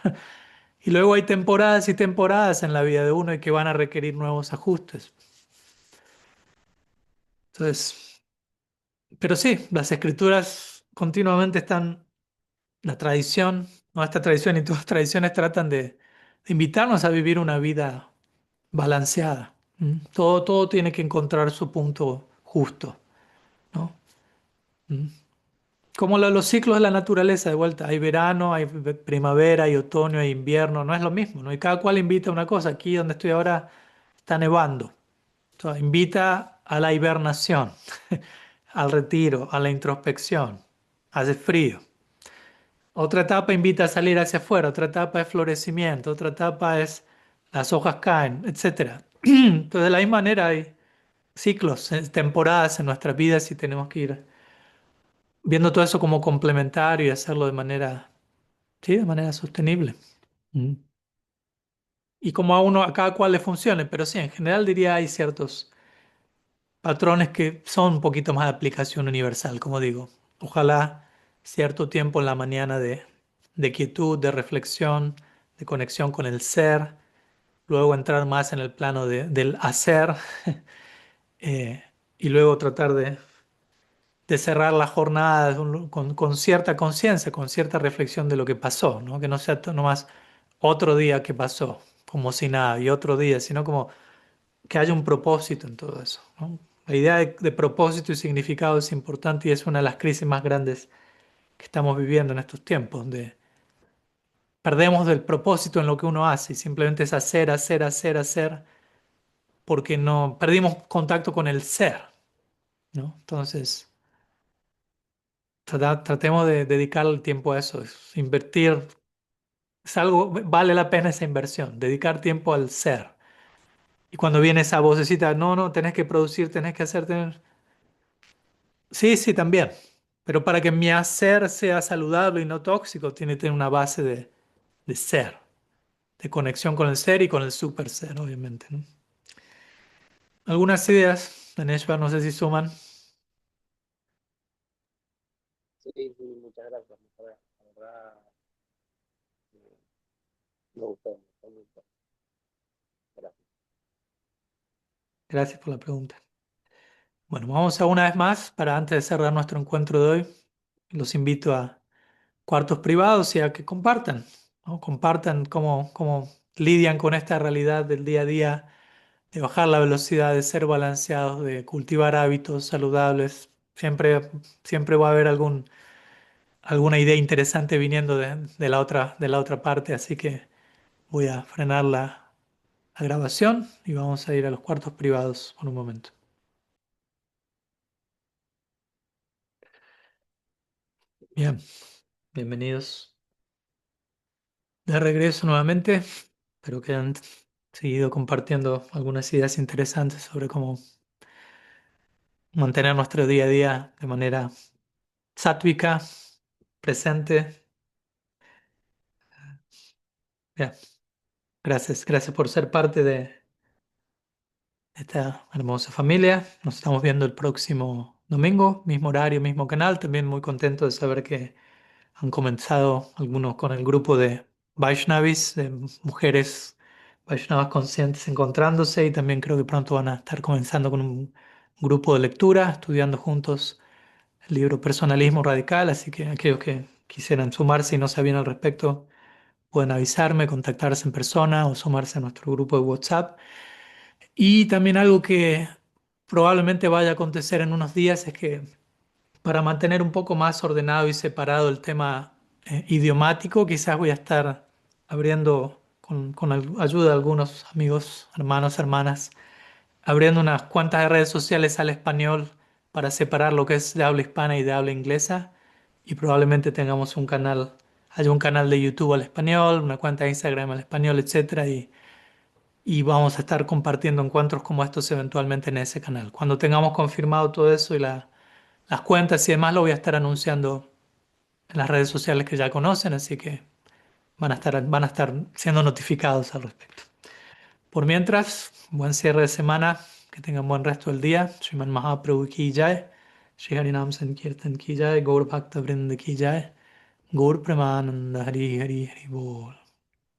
Y luego hay temporadas y temporadas en la vida de uno y que van a requerir nuevos ajustes. Entonces, pero sí, las escrituras continuamente están, la tradición, no esta tradición y todas las tradiciones tratan de invitarnos a vivir una vida balanceada. Todo tiene que encontrar su punto justo, ¿no? ¿Mm? Como los ciclos de la naturaleza, de vuelta, hay verano, hay primavera, hay otoño, hay invierno, no es lo mismo, ¿no? Y cada cual invita a una cosa. Aquí donde estoy ahora está nevando. Entonces, invita a la hibernación, al retiro, a la introspección. Hace frío. Otra etapa invita a salir hacia afuera, otra etapa es florecimiento, otra etapa es las hojas caen, etcétera. Entonces, de la misma manera hay ciclos, temporadas en nuestras vidas y tenemos que ir viendo todo eso como complementario y hacerlo de manera, sí, de manera sostenible. Mm. Y como a cada cual le funcione, pero sí, en general diría hay ciertos patrones que son un poquito más de aplicación universal, como digo. Ojalá cierto tiempo en la mañana de quietud, de reflexión, de conexión con el ser, luego entrar más en el plano del hacer eh, y luego tratar de cerrar la jornada con cierta conciencia, con cierta reflexión de lo que pasó, ¿no? Que no sea nomás otro día que pasó, como si nada, y otro día, sino como que haya un propósito en todo eso, ¿no? La idea de propósito y significado es importante y es una de las crisis más grandes que estamos viviendo en estos tiempos, donde perdemos del propósito en lo que uno hace y simplemente es hacer, hacer, hacer, hacer, porque no perdimos contacto con el ser, ¿no? Entonces, tratemos de dedicar el tiempo a eso, es invertir, es algo, vale la pena esa inversión, dedicar tiempo al ser. Y cuando viene esa vocecita, no, tenés que producir, tenés que hacer, sí, sí, también. Pero para que mi hacer sea saludable y no tóxico, tiene que tener una base de ser, de conexión con el ser y con el super ser, obviamente, ¿no? Algunas ideas, Daneshvar, no sé si suman. Sí, sí, muchas gracias. La verdad, eh, me gustó, me gustó. Gracias. Gracias por la pregunta. Bueno, vamos a una vez más para antes de cerrar nuestro encuentro de hoy. Los invito a cuartos privados y a que compartan, ¿no? Compartan cómo lidian con esta realidad del día a día, de bajar la velocidad, de ser balanceados, de cultivar hábitos saludables. Siempre va a haber alguna idea interesante viniendo de la otra parte, así que voy a frenar la grabación y vamos a ir a los cuartos privados por un momento. Bien, bienvenidos de regreso nuevamente. Espero que hayan seguido compartiendo algunas ideas interesantes sobre cómo mantener nuestro día a día de manera sátvica, presente. Bien, gracias por ser parte de esta hermosa familia. Nos estamos viendo el próximo domingo, mismo horario, mismo canal. También muy contento de saber que han comenzado algunos con el grupo de Vaishnavis, de mujeres Vaishnavas conscientes encontrándose, y también creo que pronto van a estar comenzando con un grupo de lectura, estudiando juntos el libro Personalismo Radical. Así que aquellos que quisieran sumarse y no sabían al respecto, pueden avisarme, contactarse en persona o sumarse a nuestro grupo de WhatsApp. Y también algo que probablemente vaya a acontecer en unos días es que, para mantener un poco más ordenado y separado el tema idiomático, quizás voy a estar abriendo, con ayuda de algunos amigos, hermanos, hermanas, abriendo unas cuantas redes sociales al español para separar lo que es de habla hispana y de habla inglesa. Y probablemente tengamos un canal, haya un canal de YouTube al español, una cuenta de Instagram al español, etcétera, y vamos a estar compartiendo encuentros como estos eventualmente en ese canal. Cuando tengamos confirmado todo eso y las cuentas y demás, lo voy a estar anunciando en las redes sociales que ya conocen, así que van a estar siendo notificados al respecto. Por mientras, buen cierre de semana, que tengan buen resto del día. Sriman Mahaprabhu ki jai, Shri Harinam Sankirtan ki jai, Gaur Bhakta Vrinda ki jai, Gaur Premananda Hari Hari Hari Bol.